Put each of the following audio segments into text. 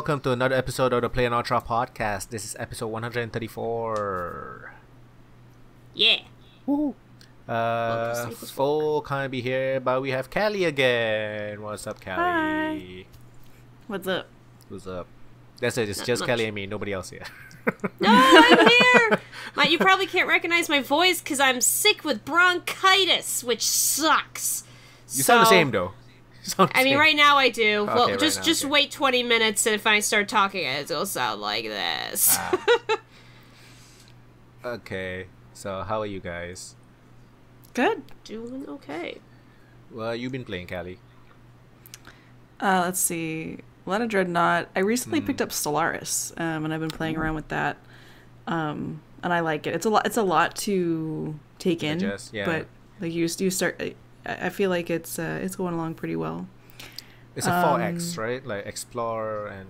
welcome to another episode of the playonultra podcast. This is episode 134. Yeah. Woo! Full can't be here, but we have Callie again. What's up, Callie? Hi. What's up? What's up? That's it. It's Not just much. Callie and me. Nobody else here. No, I'm here. You probably can't recognize my voice because I'm sick with bronchitis, which sucks. You sound the same though. You sound the I mean, same. right now I do. Okay, Well, right just now, just okay. wait 20 minutes, and if I start talking, it'll sound like this. Okay. So how are you guys? Good. Doing okay. Well, you've been playing, Callie. Let's see. A lot of Dreadnought. I recently picked up Stellaris, and I've been playing around with that. And I like it. It's a lot to take in, Digest, yeah. but like you start. I feel like it's going along pretty well. It's a 4X, right? Like explore and.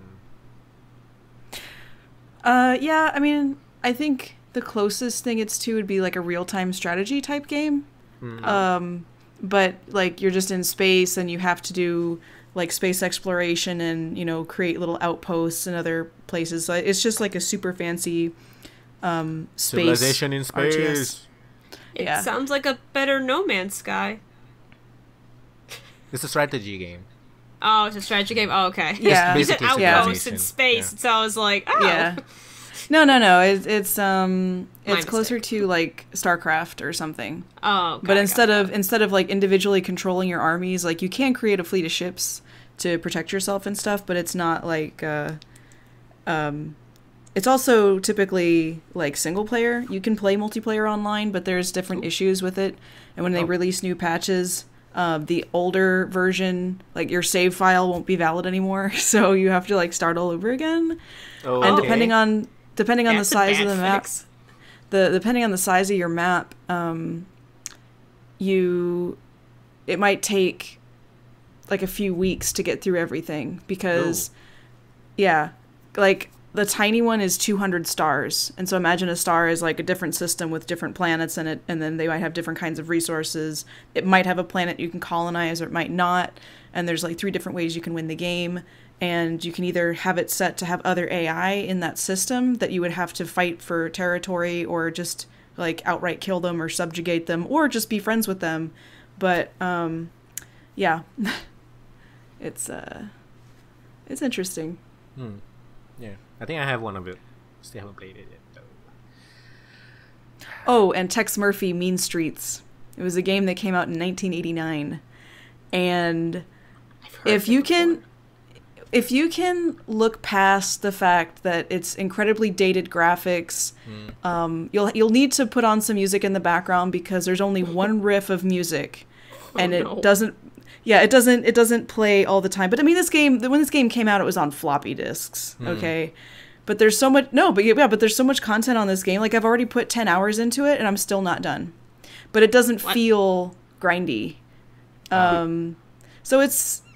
Yeah. I mean, I think the closest thing it's to would be like a real-time strategy type game. But like you're just in space and you have to do like space exploration and, you know, create little outposts and other places. So it's just like a super fancy space Civilization in space. RTS. It Yeah. sounds like a better No Man's Sky. It's a strategy game. Oh, it's a strategy game. Oh, okay. Yeah. You said Basically outposts in civilization. space, Yeah. so I was like, oh. Yeah. No. It's closer mistake. to like StarCraft or something. Oh, But instead of like individually controlling your armies, like you can create a fleet of ships to protect yourself and stuff, but it's not like it's also typically like single player. You can play multiplayer online, but there's different issues with it. And when they release new patches, the older version, like your save file won't be valid anymore, so you have to like start all over again. Oh, And okay. depending on the That's a size of bad the map, fix. depending on the size of your map, it might take like a few weeks to get through everything because, yeah, like the tiny one is 200 stars, and so imagine a star is like a different system with different planets in it, and then they might have different kinds of resources. It might have a planet you can colonize, or it might not, and there's like 3 different ways you can win the game. And you can either have it set to have other AI in that system that you would have to fight for territory or just like outright kill them or subjugate them or just be friends with them. But yeah, it's interesting. Yeah, I think I have one of it. Still haven't played it yet, though. Oh, and Tex Murphy Mean Streets. It was a game that came out in 1989. And I've heard if of it you before. can look past the fact that it's incredibly dated graphics, you'll need to put on some music in the background because there's only one riff of music, and no. it doesn't play all the time. But I mean, when this game came out, it was on floppy disks, okay. But there's so much but there's so much content on this game. Like I've already put 10 hours into it, and I'm still not done. But it doesn't feel grindy. So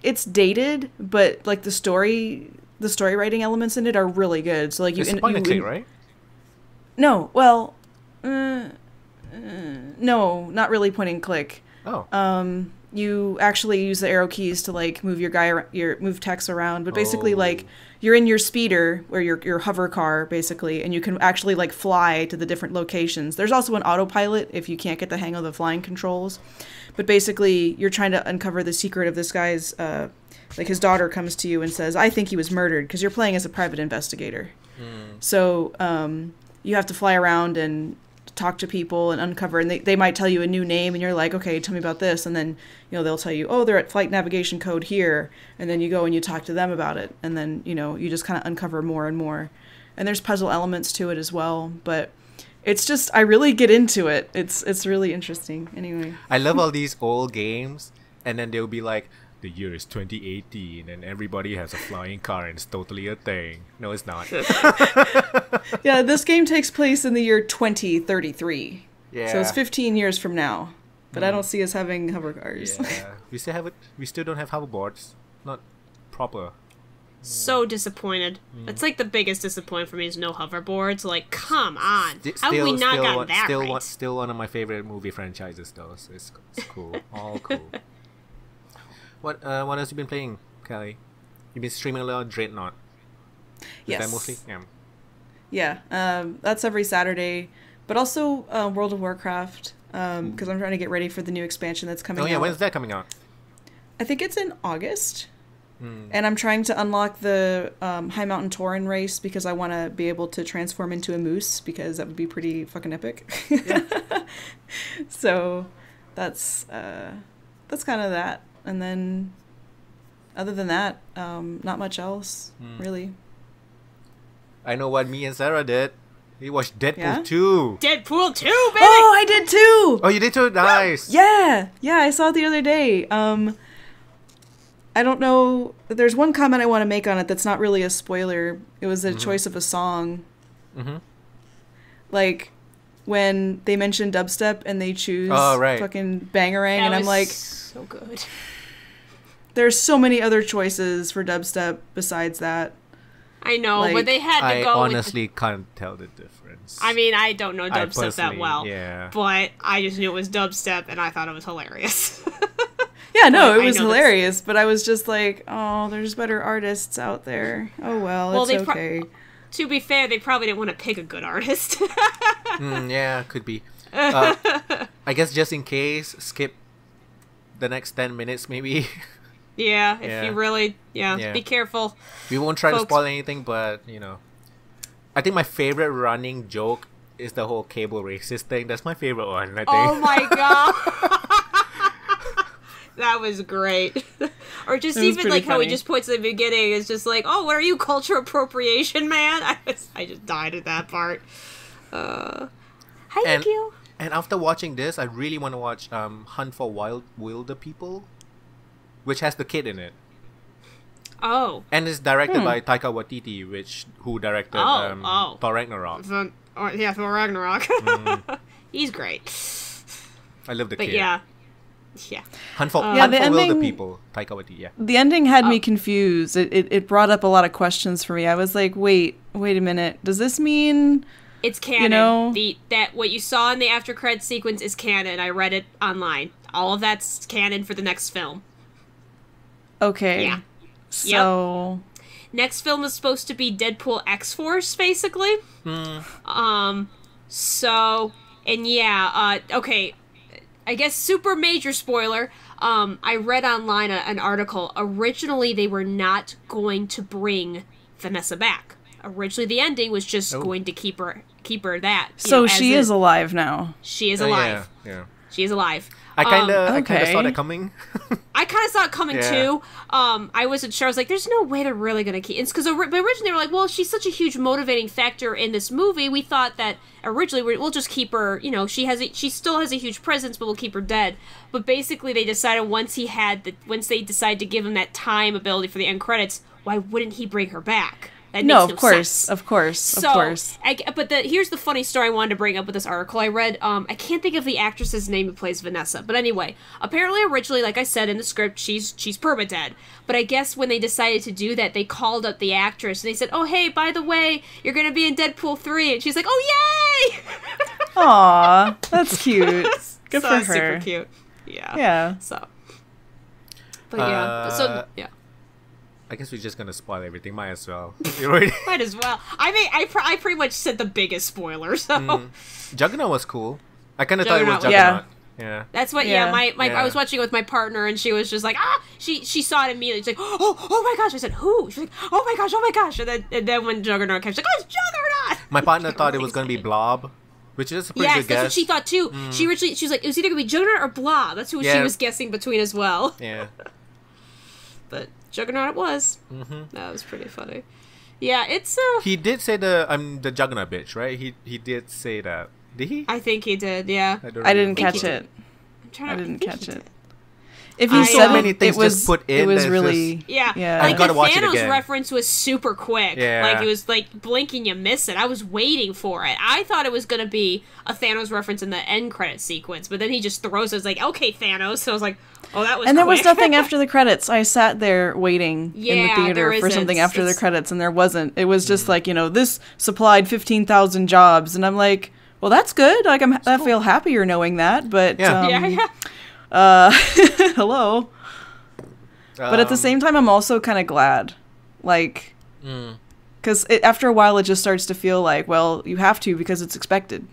it's dated, but like the story writing elements in it are really good. So like It's point and click, right? No, well, no, not really point and click. Oh. You actually use the arrow keys to like move move text around, but basically Oh. like you're in your speeder or your hover car basically, and you can actually like fly to the different locations. There's also an autopilot if you can't get the hang of the flying controls. But basically, you're trying to uncover the secret of this guy's, like his daughter comes to you and says, I think he was murdered, because you're playing as a private investigator. So you have to fly around and talk to people and uncover, and they might tell you a new name, and you're like, okay, tell me about this. And then, you know, they'll tell you, oh, they're at flight navigation code here. And then you go and you talk to them about it. And then, you know, you just kind of uncover more and more. And there's puzzle elements to it as well, but it's just, I really get into it. It's really interesting. Anyway. I love all these old games, and then they'll be like, the year is 2018, and everybody has a flying car, and it's totally a thing. No, it's not. Yeah, this game takes place in the year 2033. Yeah. So it's 15 years from now. But I don't see us having hover cars. Yeah, we still have it. We still don't have hoverboards. Not proper. So disappointed. It's like the biggest disappointment for me is no hoverboards. Like, come on. How have we not gotten that right? Still one of my favorite movie franchises, though. So it's cool. All cool. What else you been playing, Callie? You've been streaming a lot of Dreadnought. Yes. Is that mostly? Yeah. That's every Saturday. But also World of Warcraft, because I'm trying to get ready for the new expansion that's coming out. Oh, yeah. When's that coming out? I think it's in August. And I'm trying to unlock the High Mountain Tauren race because I want to be able to transform into a moose because that would be pretty fucking epic. Yeah. So that's kind of that. And then other than that, not much else, really. I know what me and Sarah did. We watched Deadpool 2. Deadpool 2, baby! Oh, I did too! Oh, you did too? Nice! Yeah, I saw it the other day. I don't know. There's one comment I want to make on it that's not really a spoiler. It was a choice of a song. Like, when they mention dubstep and they choose fucking Bangarang, and I'm like... so good. There's so many other choices for dubstep besides that. I know, like, but they had to go I honestly can't tell the difference. I mean, I don't know dubstep that well. Yeah. But I just knew it was dubstep, and I thought it was hilarious. Yeah, no, it was hilarious, but I was just like, oh, there's better artists out there. Oh, well, it's okay. To be fair, they probably didn't want to pick a good artist. Yeah, could be. I guess just in case, skip the next 10 minutes maybe. Yeah, if you really, be careful. We won't try to spoil anything, but, you know. I think my favorite running joke is the whole cable racist thing. That's my favorite one, I think. Oh my god. That was great. Or just even like how he just points at the beginning. It's just like, oh, what are you, culture appropriation, man? I just died at that part. Hi, Yukio. And after watching this, I really want to watch Hunt for Wilder People, which has the kid in it. Oh. And it's directed by Taika Waititi, who directed Thor Ragnarok. Thor Ragnarok. He's great. I love the kid. But yeah. Hunt for Wilder People, Taika Waititi, yeah. The ending had me confused. It brought up a lot of questions for me. I was like, wait a minute. Does this mean... It's canon. You know? That what you saw in the after credits sequence is canon. I read it online. All of that's canon for the next film. Okay. Yeah. So... Next film is supposed to be Deadpool X-Force, basically. So... And yeah, okay... I guess super major spoiler, I read online an article. Originally, they were not going to bring Vanessa back. Originally, the ending was just going to keep her that. So she is alive now. She is alive. Yeah. She is alive. I kind of saw that coming. I kind of saw it coming too. I wasn't sure. I was like, "There's no way they're really gonna keep." It's because originally they were like, "Well, she's such a huge motivating factor in this movie. We thought that originally we'll just keep her. You know, she still has a huge presence, but we'll keep her dead." But basically, they decided once they decided to give him that time ability for the end credits, why wouldn't he bring her back? That makes no sense. Of course. But here's the funny story I wanted to bring up with this article I read. I can't think of the actress's name who plays Vanessa. But anyway, apparently originally, like I said in the script, she's permadead. But I guess when they decided to do that, they called up the actress and they said, "Oh, hey, by the way, you're going to be in Deadpool 3. And she's like, "Oh, yay!" Aw, that's cute. Good for her. Super cute. Yeah. Yeah. So. But yeah. I guess we're just gonna spoil everything. Might as well. Might as well. I mean, I pretty much said the biggest spoiler. So Juggernaut was cool. I kind of thought it was Juggernaut. Yeah. That's what. Yeah. I was watching it with my partner, and she was just like, She saw it immediately. She's like, oh my gosh. I said, who? She's like, oh my gosh. And then when Juggernaut came, she's like, oh, it's Juggernaut. My partner thought it was gonna be Blob, which is a pretty good guess. That's what she thought too. She was like, it was either gonna be Juggernaut or Blob. That's who she was guessing between as well. Yeah. But Juggernaut it was. That was pretty funny. Yeah, it's He did say I'm the Juggernaut bitch, right? He did say that. Did he? I think he did. Yeah. I didn't catch it. I didn't catch it. If he said so many things just put in, it was really just, yeah. Like the Thanos reference was super quick. Yeah. Like it was like blink and you miss it. I was waiting for it. I thought it was gonna be a Thanos reference in the end credit sequence, but then he just throws it. It's like, okay, Thanos. So I was like, oh, that was. And there was nothing after the credits. I sat there waiting in the theater for something after the credits, and there wasn't. It was just like, this supplied 15,000 jobs, and I'm like, well, that's good. Like I feel happier knowing that, but hello. But at the same time, I'm also kind of glad, like, because Because after a while, it just starts to feel like, well, you have to because it's expected.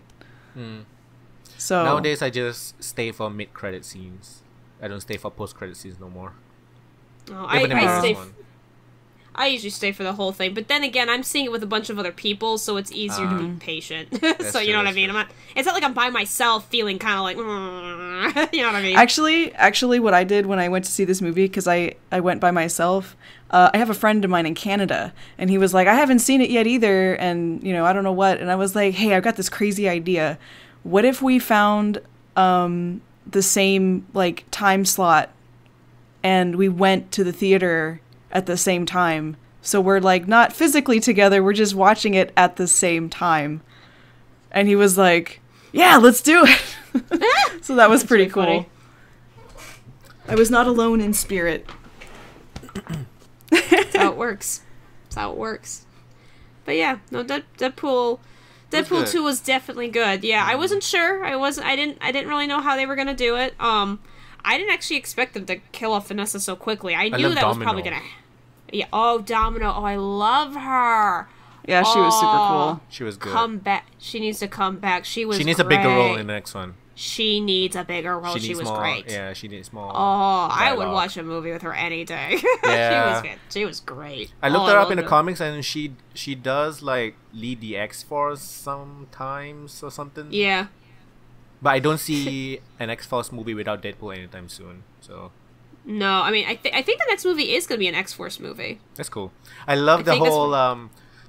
So nowadays, I just stay for mid-credit scenes. I don't stay for post-credit scenes no more. Oh, I usually stay for the whole thing, but then again, I'm seeing it with a bunch of other people, so it's easier to be patient. So you know what I mean? It's not like I'm by myself feeling kind of like, you know what I mean? Actually, what I did when I went to see this movie, because I went by myself, I have a friend of mine in Canada, and he was like, I haven't seen it yet either, and, you know, I don't know what, and I was like, hey, I've got this crazy idea. What if we found the same, like, time slot, and we went to the theater at the same time, so we're like not physically together, we're just watching it at the same time. And he was like, yeah, let's do it. So that was pretty cool. Funny. I was not alone in spirit. That's how it works. That's how it works. But yeah, no, Deadpool 2 was definitely good. Yeah, I wasn't sure. I didn't really know how they were gonna do it. I didn't actually expect them to kill off Vanessa so quickly. I knew that Domino. was probably gonna. Yeah. Oh, Domino. Oh, I love her. Yeah, she was super cool. She was good. Come back. She needs to come back. She needs a bigger role in the next one. She needs a bigger role. She was great. Yeah, she needs more. Oh, dialogue. I would watch a movie with her any day. Yeah. She was great. I looked her up in the comics, and she does like lead the X-Force sometimes or something. Yeah. But I don't see an X-Force movie without Deadpool anytime soon. So. No, I mean, I think the next movie is going to be an X-Force movie. That's cool. I love the whole,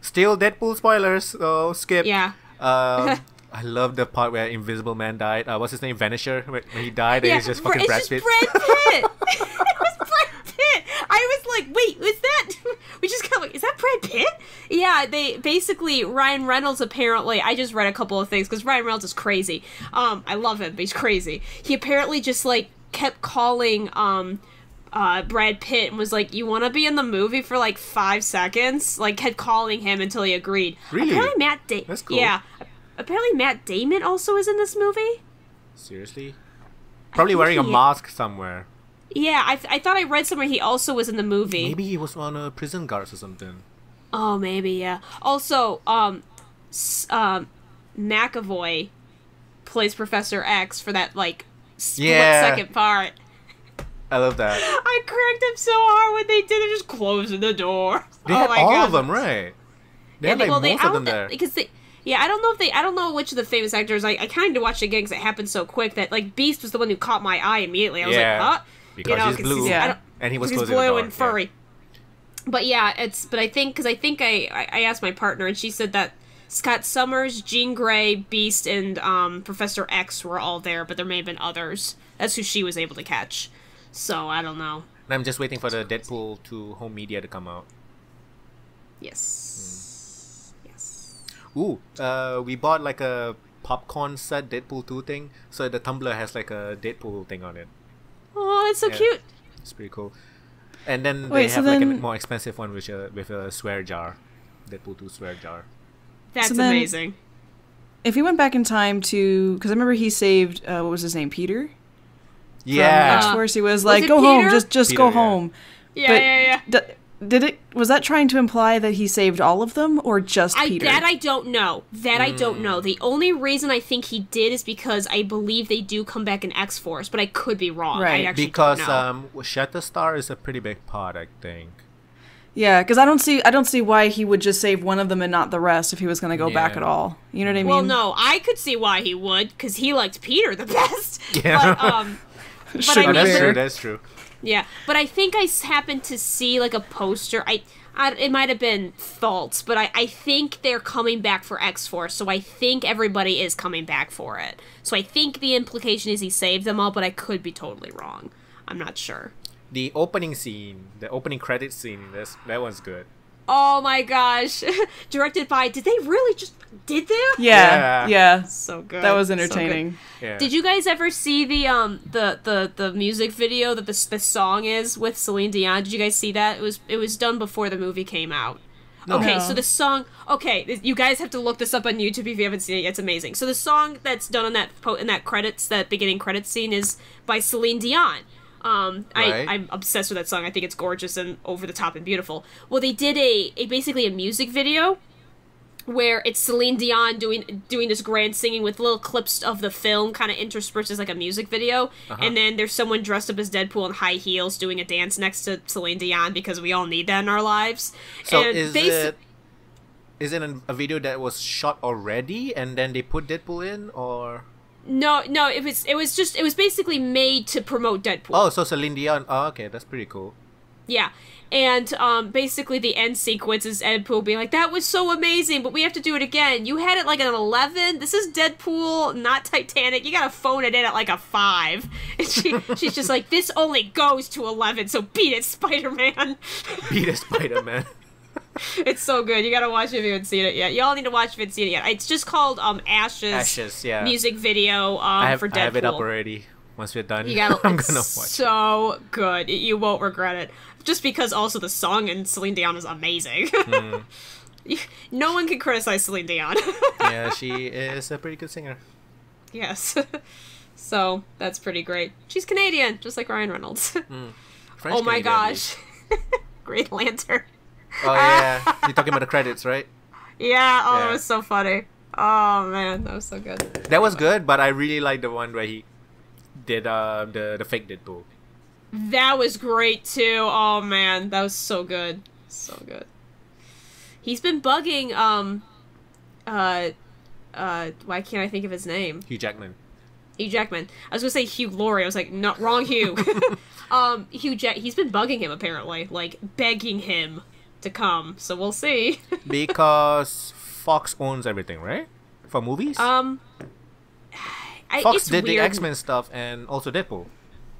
still Deadpool spoilers, so skip. Yeah. I love the part where Invisible Man died. What's his name? Vanisher? When he died, and it's just fucking Brad Pitt. It's just Brad Pitt! It was Brad Pitt! I was like, wait, is that... We just got like, is that Brad Pitt? Yeah, they basically, Ryan Reynolds apparently... I just read a couple of things, because Ryan Reynolds is crazy. I love him, but he's crazy. He apparently just, like, kept calling Brad Pitt and was like, you want to be in the movie for like 5 seconds? Like, kept calling him until he agreed. Really? Apparently That's cool. Yeah. Apparently Matt Damon also is in this movie. Seriously? Probably wearing a mask somewhere. Yeah, I thought I read somewhere he also was in the movie. Maybe he was on a prison guards or something. Oh, maybe, yeah. Also, McAvoy plays Professor X for that, like, split-second part. I love that. I cracked him so hard when they did it, just closing the door. They had all of them, right? They had, like, most of them there. Because yeah, I don't know which of the famous actors. I kind of watched it again because it happened so quick that, like, Beast was the one who caught my eye immediately. I was like, huh? Because he's blue, and he was closing blue the door. And furry. Yeah. But yeah, I think I asked my partner, and she said that Scott Summers, Jean Grey, Beast, and Professor X were all there, but there may have been others. That's who she was able to catch. So I don't know. And I'm just waiting for the Deadpool 2 home media to come out. Yes. Yes. Ooh, we bought like a popcorn set Deadpool 2 thing, so the tumbler has like a Deadpool thing on it. Oh, that's so cute. It's pretty cool. And then they have like a more expensive one with a swear jar. Deadpool 2 swear jar. That's amazing. If he went back in time to... Because I remember he saved... what was his name? Peter? Yeah. From X-Force. He was like, go home. Just Peter, go home. Yeah. Was that trying to imply that he saved all of them or just Peter? That I don't know. I don't know. The only reason I think he did is because I believe they do come back in X-Force, but I could be wrong. Right. I actually because don't know. Shatterstar is a pretty big part, I think. Yeah, because I don't see why he would just save one of them and not the rest if he was going to go back at all. You know what I mean? Well, no, I could see why he would, because he liked Peter the best. Yeah. But I mean, that's true. Yeah, but I think I happened to see like a poster. It might have been false, but I think they're coming back for X-Force, so I think everybody is coming back for it. So I think the implication is he saved them all, but I could be totally wrong. I'm not sure. The opening scene, the opening credit scene, that one's good. Oh my gosh. Directed by, did they did they? Yeah. So good. That was entertaining. So yeah. Did you guys ever see the music video that the song is with Celine Dion? Did you guys see that? It was done before the movie came out. No. Okay, so the song, you guys have to look this up on YouTube if you haven't seen it. It's amazing. So the song that's done in that credits, that beginning credits scene is by Celine Dion. Right. I'm obsessed with that song. I think it's gorgeous and over the top and beautiful. Well, they did basically a music video where it's Celine Dion doing this grand singing with little clips of the film kind of interspersed as like a music video, and then there's someone dressed up as Deadpool in high heels doing a dance next to Celine Dion because we all need that in our lives. So and is it a video that was shot already and then they put Deadpool in, or? No, it was basically made to promote Deadpool. Oh, so Celine Dion. Oh, okay, that's pretty cool. Yeah. And basically the end sequence is Deadpool being like, that was so amazing, but we have to do it again. You had it like an 11. This is Deadpool, not Titanic. You gotta phone it in at like a 5. And she's just like, this only goes to 11, so beat it, Spider-Man. Beat it, Spider-Man. It's so good. You gotta watch it if you haven't seen it yet. Y'all need to watch if you haven't seen it yet. It's just called Ashes, yeah. Music video for Deadpool. I have it up already. Once we're done, You gotta, I'm gonna watch so good. You won't regret it. Just because also the song and Celine Dion is amazing. No one can criticize Celine Dion. Yeah, she is a pretty good singer. Yes. So, that's pretty great. She's Canadian, just like Ryan Reynolds. French Oh my Canadian, gosh. Green Lantern. Oh yeah, you're talking about the credits, right? Yeah, oh, Yeah. it was so funny. Oh man, that was so good. That was good, but I really liked the one where he did the fake Deadpool. That was great too. Oh man, that was so good. So good. He's been bugging why can't I think of his name? Hugh Jackman. Hugh Jackman. I was gonna say Hugh Laurie. I was like, no, wrong Hugh. He's been bugging him apparently, like begging him to come. So we'll see. Because Fox owns everything, right? For movies? Fox It's did the weird. X-Men stuff and also Deadpool.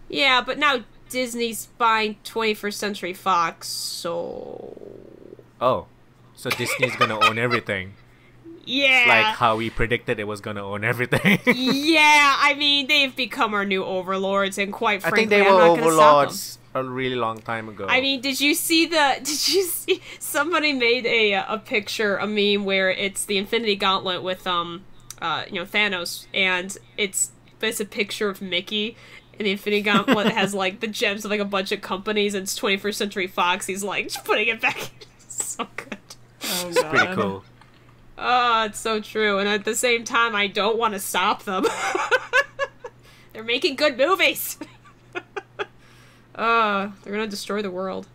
Yeah, but now Disney's buying 21st Century Fox, so Oh, so Disney's gonna own everything. yeah. Like how we predicted it was gonna own everything. Yeah, I mean they've become our new overlords, and quite I frankly, think they I'm were not gonna stop them. overlords a really long time ago. I mean, did you see somebody made a picture, a meme where it's the Infinity Gauntlet with Thanos, and it's a picture of Mickey, and the Infinity Gauntlet has like the gems of like a bunch of companies, and it's 21st Century Fox. He's like just putting it back. It's so good. Oh, it's God. pretty cool. Oh, it's so true, and at the same time, I don't want to stop them. They're making good movies. They're gonna destroy the world.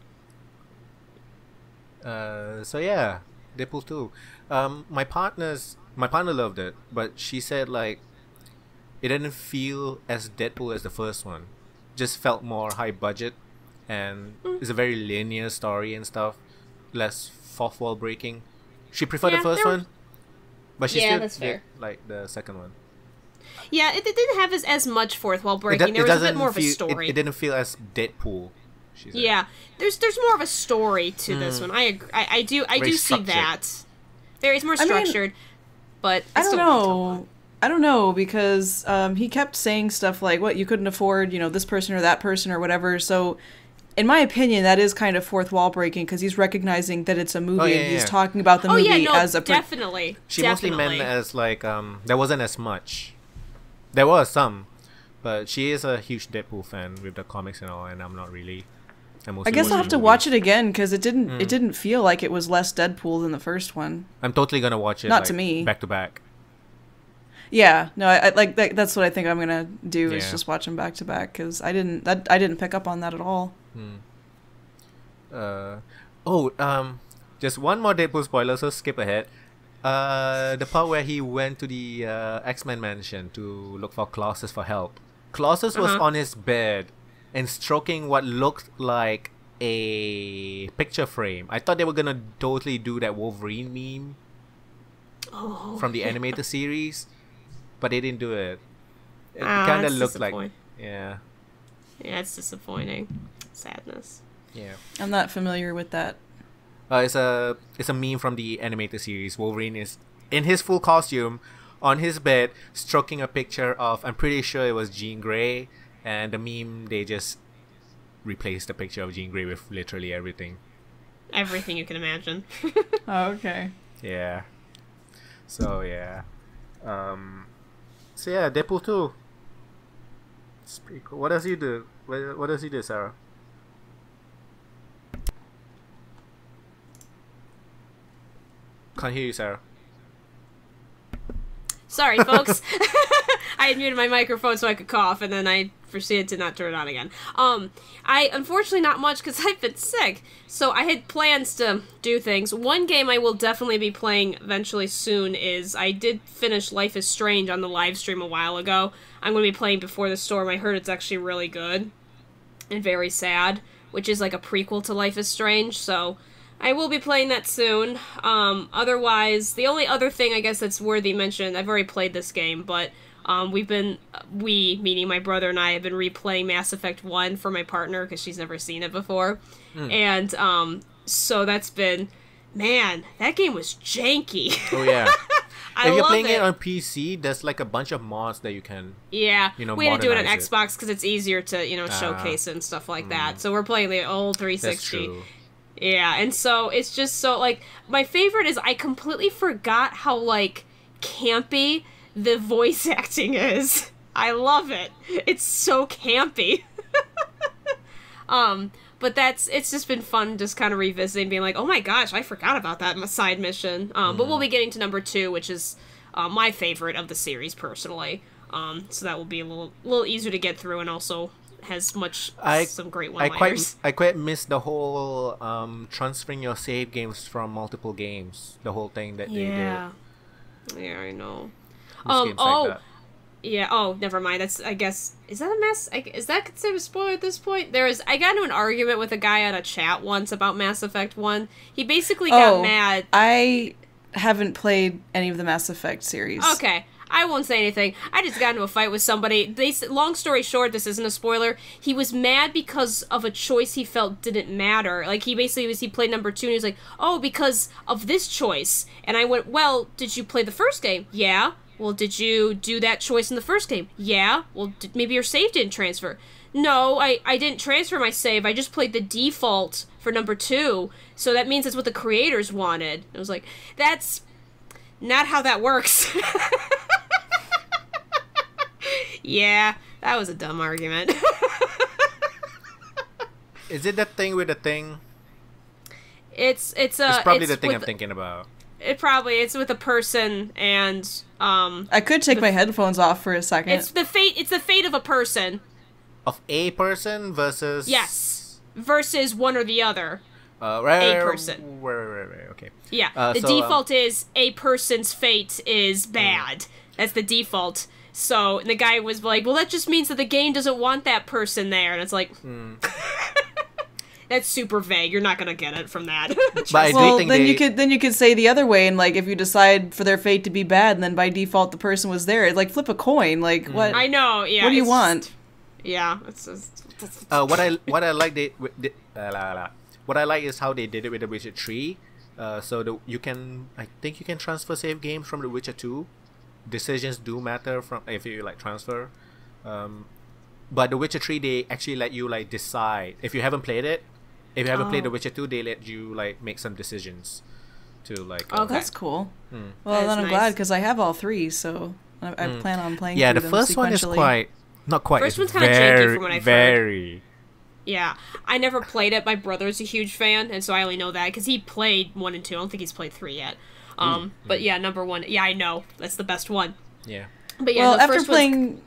So yeah, Deadpool 2. My partner loved it, but she said like it didn't feel as Deadpool as the first one. Just felt more high budget, and it's a very linear story and stuff, less fourth wall breaking. She preferred the first one, but she still that's did fair. like the second one. Yeah, it didn't have as much fourth wall breaking. There was a bit more of a story. It didn't feel as Deadpool. She said. Yeah, there's more of a story to this one. I agree. I do see structured. that. It's more I mean, structured, but I it's don't still know. I don't know because he kept saying stuff like, "What you couldn't afford, this person or that person or whatever." So, in my opinion, that is kind of fourth wall breaking because he's recognizing that it's a movie and he's talking about the Oh movie yeah, no, as a. definitely. She mostly meant as like there wasn't as much. There was some, but she is a huge Deadpool fan with the comics and all, and I'm not really. I guess I'll have to watch it again because it didn't feel like it was less Deadpool than the first one. I'm totally gonna watch it. Not to me. Back to back. Yeah, no, I like that. That's what I think I'm gonna do is Yeah. just watch them back to back because I didn't pick up on that at all. Just one more Deadpool spoiler, so skip ahead. The part where he went to the X-Men mansion to look for Colossus for help. Colossus was on his bed and stroking what looked like a picture frame. I thought they were gonna totally do that Wolverine meme from the animated series, but they didn't do it. It kind of looked like, yeah, it's disappointing. Sadness. yeah. I'm not familiar with that. It's a meme from the animated series. Wolverine is in his full costume on his bed stroking a picture of, I'm pretty sure it was Jean Grey, and the meme they just replaced the picture of Jean Grey with literally everything. Everything you can imagine. Oh, okay. Yeah. So yeah. Deadpool 2. It's pretty cool. What does he do? What does he do, Sarah? Can't hear you, Sarah. Sorry, folks. I had muted my microphone so I could cough, and then I proceeded to not turn it on again. I unfortunately not much because I've been sick, so I had plans to do things. One game I will definitely be playing eventually soon is I did finish Life is Strange on the live stream a while ago. I'm going to be playing Before the Storm. I heard it's actually really good and very sad, which is like a prequel to Life is Strange, so I will be playing that soon. Otherwise, the only other thing I guess that's worthy mention, I've already played this game, but we, meaning my brother and I, have been replaying Mass Effect 1 for my partner, because she's never seen it before. And, so that's been, man, that game was janky. Oh, yeah. If you're playing it on PC, there's like a bunch of mods that you can, we had to do it on modernize Xbox, because it's easier to, showcase and stuff like that. So we're playing the old 360. That's true. Yeah, and so it's just so, like, my favorite is I completely forgot how, like, campy the voice acting is. I love it. It's so campy. But it's just been fun just kind of revisiting, being like, oh my gosh, I forgot about that side mission. But we'll be getting to number 2, which is my favorite of the series, personally. So that will be a little easier to get through, and also has some great one-liners. I quite miss the whole transferring your save games from multiple games. The whole thing that they did. Yeah, I know. Games like that. Yeah. Oh, never mind. That's, I guess, is that a mess? Is that considered a spoiler at this point? I got into an argument with a guy on a chat once about Mass Effect 1. He basically got mad. I haven't played any of the Mass Effect series. Okay. I won't say anything. I just got into a fight with somebody. Long story short, this isn't a spoiler. He was mad because of a choice he felt didn't matter. Like, he played number 2, and he was like, oh, because of this choice. And I went, well, did you play the first game? Yeah. Well, did you do that choice in the first game? Yeah. Well, maybe your save didn't transfer. No, I didn't transfer my save. I just played the default for number 2. So that means it's what the creators wanted. I was like, that's not how that works. Yeah, that was a dumb argument. Is it that thing with the thing? It's probably the thing I'm thinking about. It's with a person, and I could take my headphones off for a second. It's the fate of a person. Of a person versus versus one or the other. A person. Right. Okay. Yeah. The default is a person's fate is bad. That's the default. So, and the guy was like, well, that just means that the game doesn't want that person there. And it's like, that's super vague. You're not going to get it from that. But then you could say the other way, and like, if you decide for their fate to be bad, and then by default the person was there, it's like flip a coin. Like, what? I know, yeah. What do you want? Yeah. It's just... what I like what I like is how they did it with The Witcher 3. So I think you can transfer save games from The Witcher 2. Decisions do matter from if you like transfer, but The Witcher 3 they actually let you like decide if you haven't played it. If you haven't played The Witcher 2, they let you like make some decisions to like. That's cool. Well, then I'm glad because I have all 3, so I plan on playing. Yeah, the first one is not quite. First one's kind of janky from what I've heard. Yeah, I never played it. My brother's a huge fan, and so I only know that because he played 1 and 2. I don't think he's played 3 yet. But yeah, number 1. Yeah, I know. That's the best one. Yeah. But yeah, well, after playing...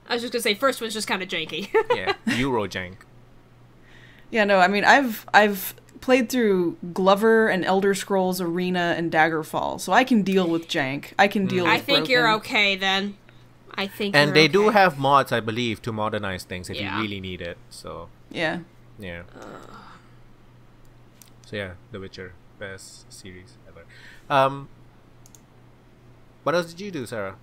I was just gonna say, first one's just kind of janky. Yeah, Eurojank. Yeah, no, I mean, I've played through Glover and Elder Scrolls Arena and Daggerfall, so I can deal with jank. I can deal with I think you're okay, then. And they do have mods, I believe, to modernize things if you really need it, so... Yeah. Yeah. So yeah, The Witcher. Best series ever. What else did you do, Sarah?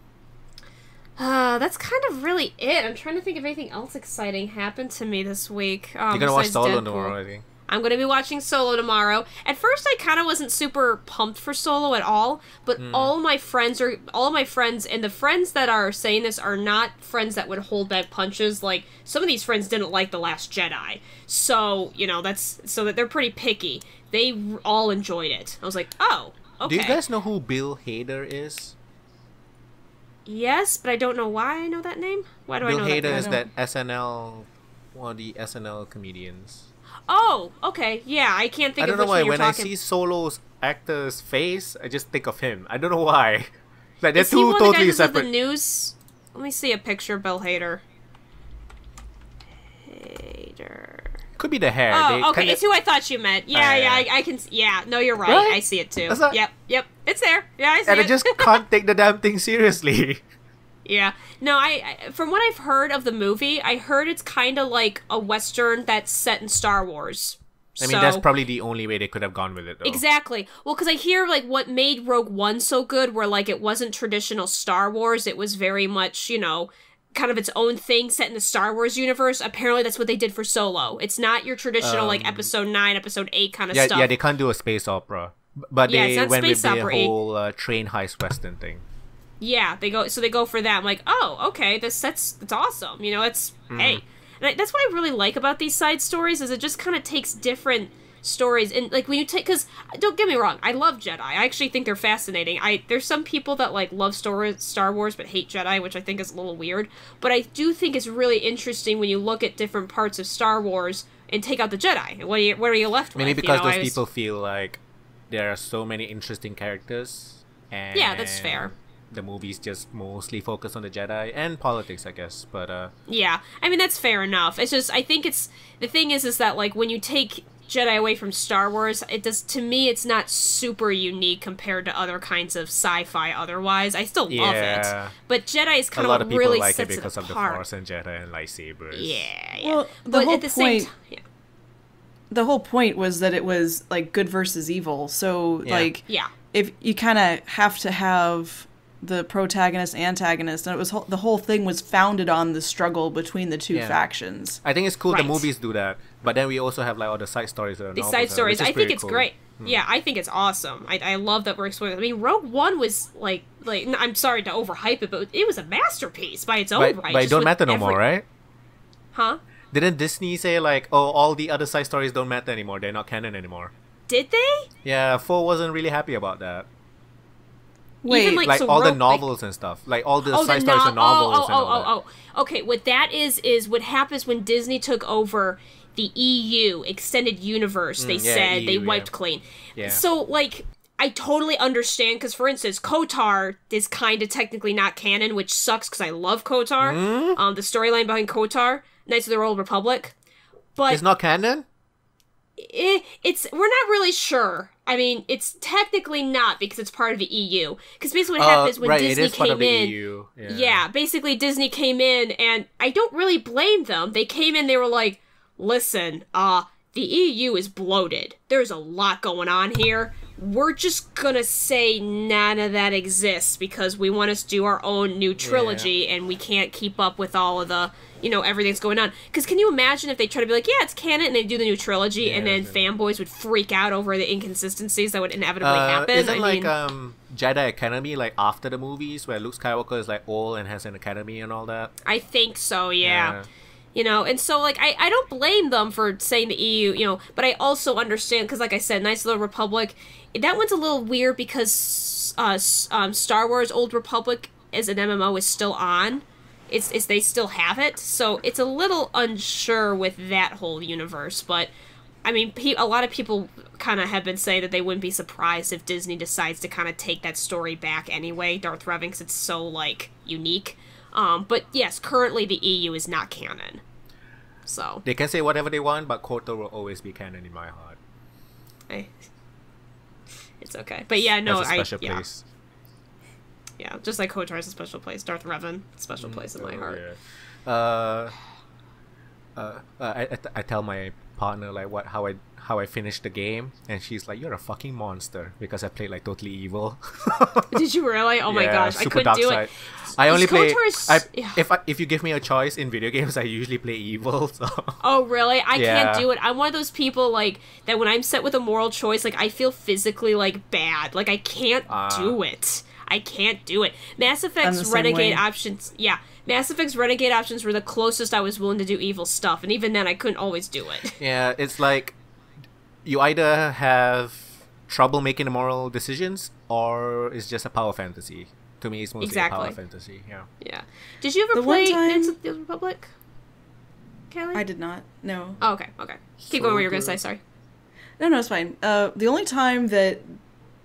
That's kind of really it. I'm trying to think if anything else exciting happened to me this week. You're gonna watch Solo tomorrow, I think. I'm going to be watching Solo tomorrow. At first, I kind of wasn't super pumped for Solo at all, but all of my friends, and the friends that are saying this are not friends that would hold back punches. Like, some of these friends didn't like The Last Jedi. So, that they're pretty picky. They all enjoyed it. I was like, oh, okay. Do you guys know who Bill Hader is? Yes, but I don't know why I know that name. Why do I Bill know Hader that name? is that SNL, one of the SNL comedians. Oh, okay. Yeah, I can't think I of don't know which why. one you're When I talking. see Solo's actor's face, I just think of him. I don't know why. Like, they're Is he two one of the totally guys who did separate. the news? Let me see a picture of Bill Hader. Hader. Could be the hair. Oh, They okay. kinda- It's who I thought you meant. Yeah, yeah. I can. Yeah, no, you're right. Right? I see it too. That's not- Yep. It's there. Yeah, I see And it. I just can't take the damn thing seriously. Yeah. No, I from what I've heard of the movie, I heard it's kind of like a western that's set in Star Wars. I mean, that's probably the only way they could have gone with it, though. Exactly. Well, because I hear, like, what made Rogue One so good, where, like, it wasn't traditional Star Wars, it was very much, you know, kind of its own thing set in the Star Wars universe. Apparently, that's what they did for Solo. It's not your traditional, like, Episode 9, Episode 8 kind of stuff. Yeah, they can't do a space opera. But Yeah, it's they not went with space the opera-y. whole train heist western thing. Yeah, they go for that. I'm like, oh, okay, that's awesome. You know, hey. And that's what I really like about these side stories, is it just kind of takes different stories, and like when you take, because don't get me wrong, I love Jedi. I actually think they're fascinating. There's some people that like love Star Wars but hate Jedi, which I think is a little weird, but I do think it's really interesting when you look at different parts of Star Wars and take out the Jedi, and what are you left with? Maybe because you know, those people feel like there are so many interesting characters, and Yeah, that's fair. The movies just mostly focus on the Jedi and politics, I guess. But Yeah, I mean, that's fair enough. It's just, I think the thing is that, like, when you take Jedi away from Star Wars, to me, it's not super unique compared to other kinds of sci-fi otherwise. I still love Yeah. it. But Jedi is a kind lot of of what people really like it sets because of the apart. Force and Jedi and lightsabers. Yeah. Well, the but whole at the same point- time, yeah. The whole point was that it was like good versus evil. So Yeah. like Yeah. if you kind of have to have the protagonist antagonist, and it was the whole thing was founded on the struggle between the two Yeah. factions. I think it's cool Right. the movies do that, but then we also have like all the side stories. These side stories, I think it's great. Yeah, I think it's awesome. I love that we're exploring. I mean, Rogue One was like I'm sorry to overhype it, but it was a masterpiece by its own right. But it just don't with matter no more, right? Huh? Didn't Disney say like, oh, all the other side stories don't matter anymore? They're not canon anymore. Did they? Yeah, 4 wasn't really happy about that. Wait, Even, Like so all the Rogue- novels and stuff, like all the side the stories and novels and all that. Okay, what that is what happens when Disney took over the EU extended universe. They yeah, said they EU, wiped yeah. clean. Yeah. So like, I totally understand, because for instance, KOTOR is kind of technically not canon, which sucks because I love KOTOR. Hmm? The storyline behind KOTOR, Knights of the Old Republic, but It's not canon. it's we're not really sure. I mean, it's technically not, because it's part of the EU. Because basically what happens when right, Disney it is part came of the in. EU. Yeah, basically Disney came in, and I don't really blame them. They came in, they were like, listen, the EU is bloated. There's a lot going on here. We're just gonna say none of that exists because we want to do our own new trilogy, and we can't keep up with all of the, everything's going on. Because can you imagine if they try to be like, yeah, it's canon, and they do the new trilogy, and then fanboys would freak out over the inconsistencies that would inevitably happen? Isn't Jedi Academy like after the movies where Luke Skywalker is like old and has an academy and all that? I think so, yeah. And so, like, I don't blame them for saying the EU, but I also understand, because, like I said, Knights of the Republic, that one's a little weird because Star Wars Old Republic as an MMO is still on. It's they still have it, so it's a little unsure with that whole universe, but, I mean, a lot of people kind of have been saying that they wouldn't be surprised if Disney decides to kind of take that story back anyway, Darth Revan, because it's so, like, unique. But yes, currently the EU is not canon. So They can say whatever they want, but KOTOR will always be canon in my heart. it's okay. But yeah, no, That's a special place. Yeah, just like KOTOR has a special place, Darth Revan, special place in my heart. Yeah. I tell my partner like how I finished the game, and she's like, "You're a fucking monster," because I played like totally evil. Did you really? Oh my gosh, I super couldn't dark do side. it. I only play. KOTOR's- yeah. If you give me a choice in video games, I usually play evil. So. Oh really? I Yeah. can't do it. I'm one of those people like that when I'm set with a moral choice, like I feel physically like bad. Like I can't do it. I can't do it. Mass I'm the Effect's same Renegade way. options. Yeah, Mass Effect's Renegade options were the closest I was willing to do evil stuff, and even then I couldn't always do it. Yeah, it's like you either have trouble making the moral decisions, or it's just a power fantasy To me, it's mostly Exactly. power fantasy. Yeah. Yeah. Did you ever The one play time- Knights of the Old Republic, Kelly? I did not. No. Oh, okay. Keep going what you were going to say, sorry. No, it's fine. The only time that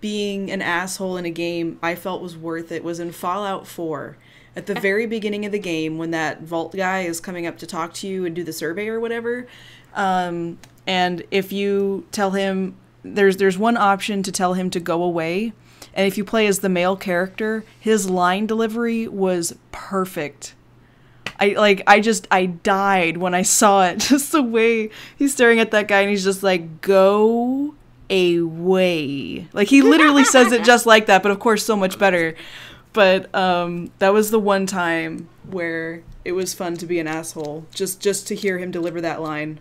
being an asshole in a game I felt was worth it was in Fallout 4. At the very beginning of the game, when that vault guy is coming up to talk to you and do the survey or whatever, and if you tell him, there's one option to tell him to go away, and if you play as the male character, his line delivery was perfect. I died when I saw it. Just the way he's staring at that guy and he's just like, go away. Like, he literally says it just like that, but of course so much better. But that was the one time where it was fun to be an asshole. Just to hear him deliver that line.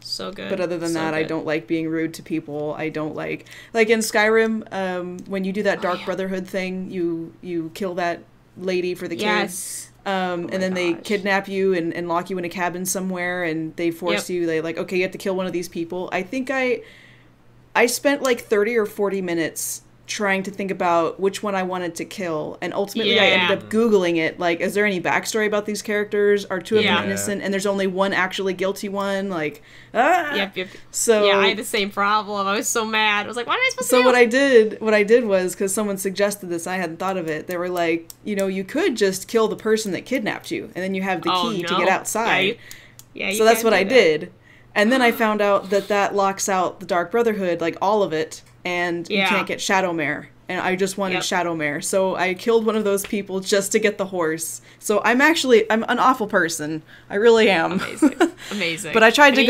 So good. But other than that, good. I don't like being rude to people. I don't like in Skyrim, when you do that Dark Brotherhood thing, you kill that lady for the kids. And then they kidnap you and lock you in a cabin somewhere, and they force you, they like, okay, you have to kill one of these people. I think I spent like 30 or 40 minutes trying to think about which one I wanted to kill, and ultimately I ended up Googling it, like, is there any backstory about these characters? Are two of them innocent? And there's only one actually guilty one? Like, Yep. So yeah, I had the same problem. I was so mad. I was like, what am I supposed to do? So what I did was, because someone suggested this, I hadn't thought of it, they were like, you could just kill the person that kidnapped you, and then you have the key to get outside. So that's what I did. And then I found out that locks out the Dark Brotherhood, like all of it, and you can't get Shadowmare. And I just wanted Shadowmare. So I killed one of those people just to get the horse. So I'm an awful person. I really am. Amazing. But I tried to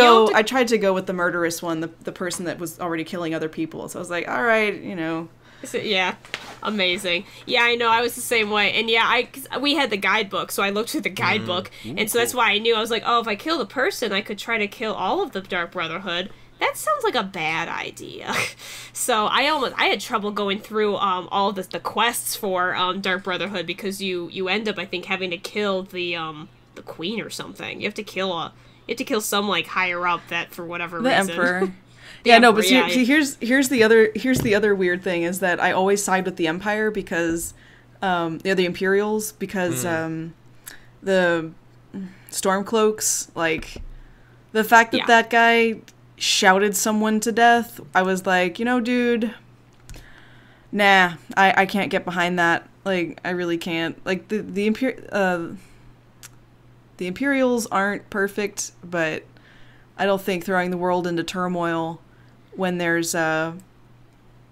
go with the murderous one, the person that was already killing other people. So I was like, all right, Yeah, amazing. Yeah, I know. I was the same way, and we had the guidebook, so I looked through the guidebook, and so that's why I knew. I was like, oh, if I killed a person, I could try to kill all of the Dark Brotherhood. That sounds like a bad idea. So I had trouble going through all of the quests for Dark Brotherhood, because you end up, I think, having to kill the queen or something. You have to kill some like higher up that for whatever reason. The emperor. But see, here's the other weird thing is that I always side with the Empire because the Imperials, because the Stormcloaks, like the fact that guy shouted someone to death, I was like, dude, nah, I can't get behind that. Like, I really can't. Like, the Imperials aren't perfect, but I don't think throwing the world into turmoil when there's the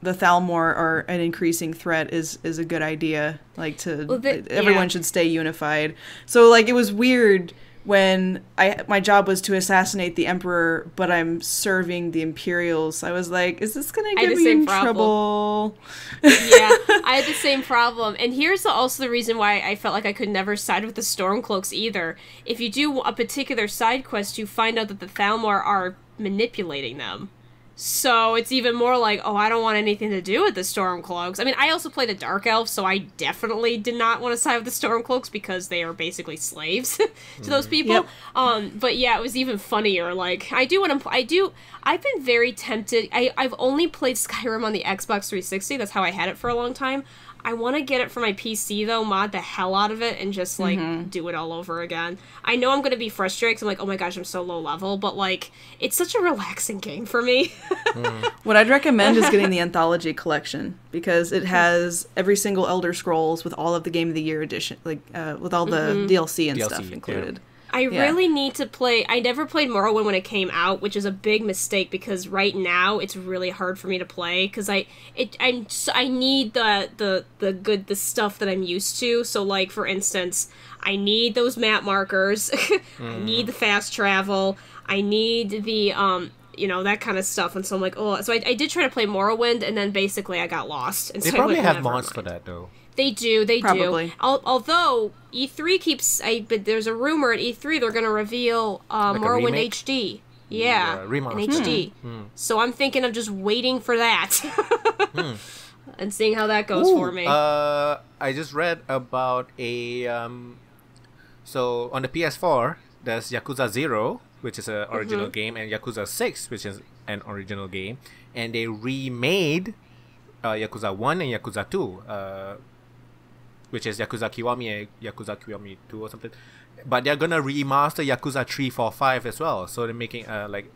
Thalmor are an increasing threat is a good idea. Like, everyone should stay unified. So, like, it was weird when my job was to assassinate the Emperor, but I'm serving the Imperials. I was like, is this going to get me in trouble? Yeah, I had the same problem. And here's also the reason why I felt like I could never side with the Stormcloaks either. If you do a particular side quest, you find out that the Thalmor are manipulating them. So it's even more like, oh, I don't want anything to do with the Stormcloaks. I mean, I also played a Dark Elf, so I definitely did not want to side with the Stormcloaks because they are basically slaves to those people. Yep. But yeah, it was even funnier. Like, I've been very tempted. I've only played Skyrim on the Xbox 360. That's how I had it for a long time. I want to get it for my PC, though, mod the hell out of it, and just, like, do it all over again. I know I'm going to be frustrated, because I'm like, oh my gosh, I'm so low level, but, like, it's such a relaxing game for me. What I'd recommend is getting the Anthology Collection, because it has every single Elder Scrolls with all of the Game of the Year edition, like, with all the DLC and stuff included. Yeah. I really need to play. I never played Morrowind when it came out, which is a big mistake because right now it's really hard for me to play because I need the stuff that I'm used to. So, like, for instance, I need those map markers. I need the fast travel. I need the that kind of stuff. And so I'm like, oh. So I did try to play Morrowind, and then basically I got lost. And they so probably have mods for that though. They do. Probably. Although E3 but there's a rumor at E3 they're going to reveal Morrowind HD. Yeah, in HD. So I'm thinking of just waiting for that and seeing how that goes for me. I just read about so on the PS4 there's Yakuza 0, which is an original game, and Yakuza 6, which is an original game, and they remade Yakuza 1 and Yakuza 2. which is Yakuza Kiwami, Yakuza Kiwami 2 or something. But they're gonna remaster Yakuza 3, 4, 5 as well. So they're making like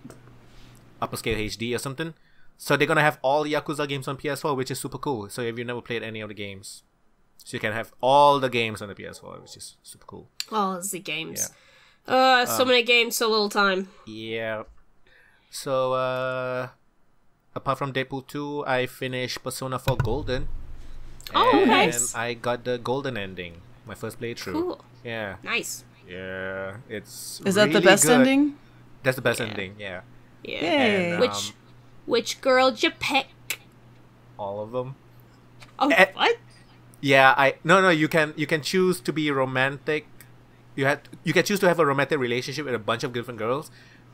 upper scale HD or something. So they're gonna have all the Yakuza games on PS4, which is super cool. So if you never played any of the games, so you can have all the games on the PS4, which is super cool. All the games. Yeah. So many games, so little time. Yeah. So apart from Deadpool 2, I finished Persona 4 Golden. Oh, and nice. I got the golden ending. My first playthrough. Cool. Yeah. Nice. Yeah. It's Is that the really best good. ending? That's the best ending, yeah. Yeah. Yay. And, Which girl did you pick? all of them. Oh, what? Yeah, no, you can choose to be romantic. You can choose to have a romantic relationship with a bunch of different girls,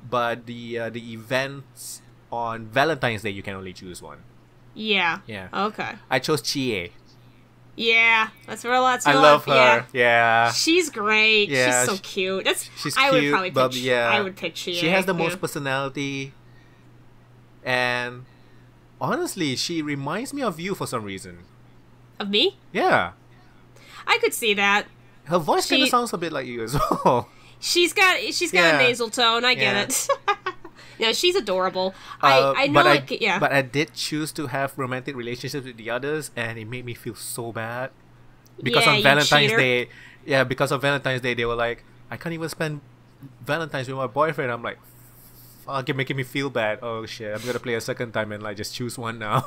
but the events on Valentine's Day you can only choose one. Yeah. Yeah. Okay. I chose Chie. Yeah, that's real. That's I real love life. her. Yeah. She's great. Yeah, She's so cute. She's I cute, would probably but pick. yeah, I would pick Chie. She has the most personality, and honestly, she reminds me of you for some reason. Of me? Yeah. I could see that. Her voice kind of sounds a bit like you as well. She's got a nasal tone. I get it. Yeah, she's adorable. I know. But I did choose to have romantic relationships with the others, and it made me feel so bad. Because on Valentine's Day, they were like, I can't even spend Valentine's with my boyfriend. I'm like, fuck, you're making me feel bad. Oh shit, I'm gonna play a second time and like just choose one now.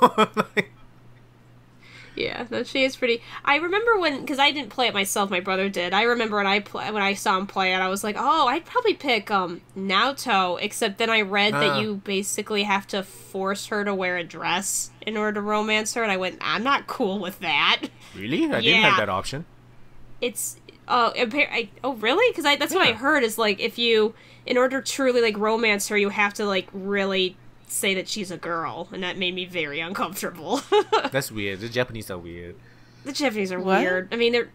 Yeah, no, she is pretty. I remember because I didn't play it myself, my brother did. I remember when I saw him play it, I was like, oh, I'd probably pick Naoto. Except then I read that you basically have to force her to wear a dress in order to romance her, and I went, I'm not cool with that. Really? I didn't have that option. It's really? Because that's what I heard is like in order to truly like romance her, you have to like really say that she's a girl, and that made me very uncomfortable. That's weird. The Japanese are weird. The Japanese are weird. I mean, they're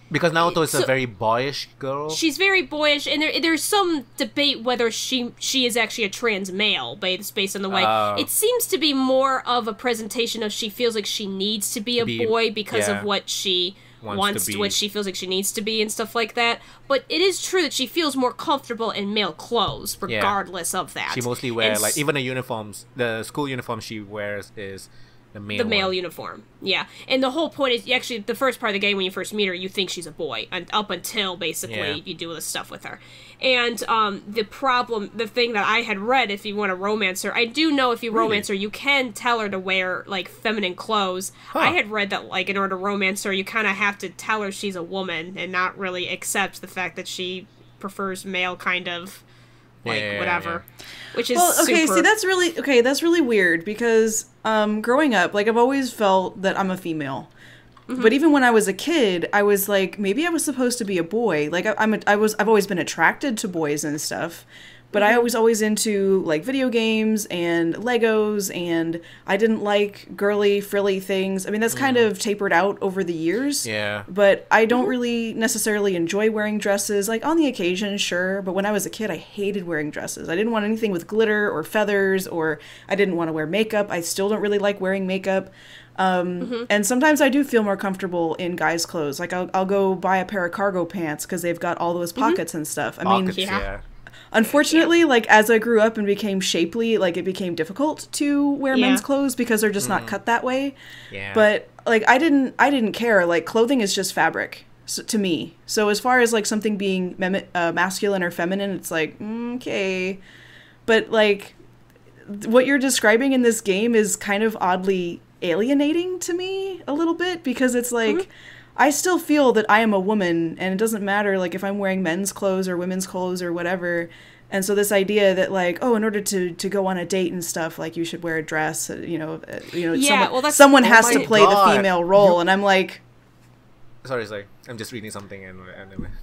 because Naoto is a very boyish girl. She's very boyish, and there's some debate whether she is actually a trans male based on the way it seems to be more of a presentation of she feels like she needs to be a boy because of what she wants to what she feels like she needs to be and stuff like that. But it is true that she feels more comfortable in male clothes regardless of that. She mostly wears like even the school uniform she wears is the male uniform. Yeah. And the whole point is actually the first part of the game when you first meet her, you think she's a boy and up until basically you do this stuff with her. And the thing that I had read, if you want to romance her, I do know if you romance her, you can tell her to wear like feminine clothes. I had read that like in order to romance her, you kind of have to tell her she's a woman and not really accept the fact that she prefers male kind of whatever. Which is see, that's really weird because growing up, like I've always felt that I'm a female. Mm-hmm. But even when I was a kid, I was like, maybe I was supposed to be a boy. Like I've always been attracted to boys and stuff. But I was always into like video games and Legos, and I didn't like girly, frilly things. I mean, that's kind of tapered out over the years. Yeah. But I don't really necessarily enjoy wearing dresses. Like on the occasion, sure. But when I was a kid, I hated wearing dresses. I didn't want anything with glitter or feathers, or I didn't want to wear makeup. I still don't really like wearing makeup. And sometimes I do feel more comfortable in guys' clothes. Like I'll go buy a pair of cargo pants because they've got all those pockets and stuff. I mean, unfortunately, like as I grew up and became shapely, like it became difficult to wear men's clothes because they're just not cut that way. Yeah. But like I didn't care. Like clothing is just fabric to me. So as far as like something being masculine or feminine, it's like okay. But like what you're describing in this game is kind of oddly alienating to me a little bit because it's like I still feel that I am a woman, and it doesn't matter like if I'm wearing men's clothes or women's clothes or whatever. And so this idea that like, oh, in order to go on a date and stuff, like you should wear a dress, someone has to play the female role, and I'm like, sorry, I'm just reading something and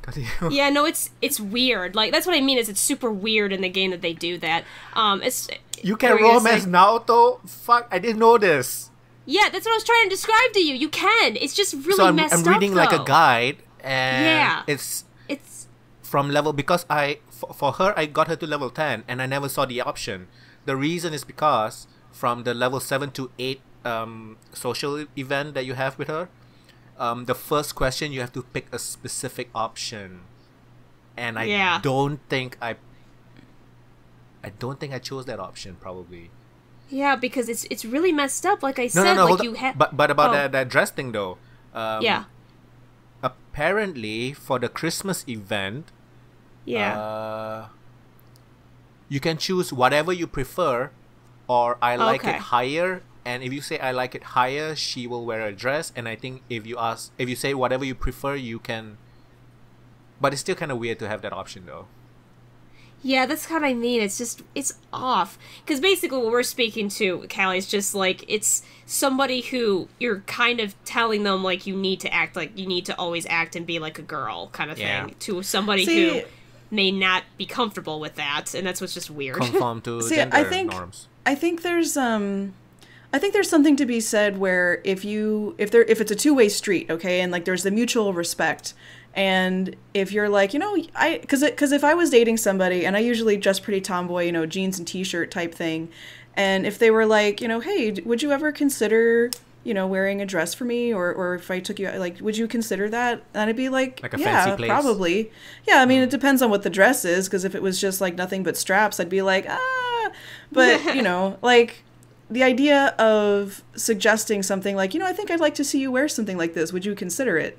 continue. Yeah, no, it's weird. Like that's what I mean is it's super weird in the game that they do that. You can romance Naoto? Fuck, I didn't know this. Yeah, that's what I was trying to describe to you. You can. It's just really messed up. I'm reading like though. a guide, and it's from level because for her I got her to level 10, and I never saw the option. The reason is because from the level 7 to 8 social event that you have with her, the first question you have to pick a specific option, and I Yeah. don't think I chose that option probably. Yeah, because it's really messed up. Like I No, said, no, no. like Hold you on. have. But about that dress thing though. Yeah. Apparently, for the Christmas event, Yeah. you can choose whatever you prefer, or I like Okay. it higher. And if you say I like it higher, she will wear a dress. And I think if you say whatever you prefer, you can. But it's still kind of weird to have that option though. Yeah, that's what I mean. It's just, it's off. Because basically what we're speaking to, Callie, is just like, it's somebody who you're kind of telling them, like, you need to always act and be like a girl kind of Yeah. thing. To somebody who may not be comfortable with that. And that's what's just weird. Conform to See, gender norms. I think there's something to be said where if it's a two-way street, okay, and like there's the mutual respect, and if you're like, because if I was dating somebody and I usually dress pretty tomboy, jeans and t-shirt type thing, and if they were like, hey, would you ever consider wearing a dress for me, or if I took you out, like, would you consider that? And I'd be like a yeah, fancy place? probably. Yeah, I mean, it depends on what the dress is, because if it was just like nothing but straps, I'd be like, but like the idea of suggesting something like, I think I'd like to see you wear something like this. Would you consider it?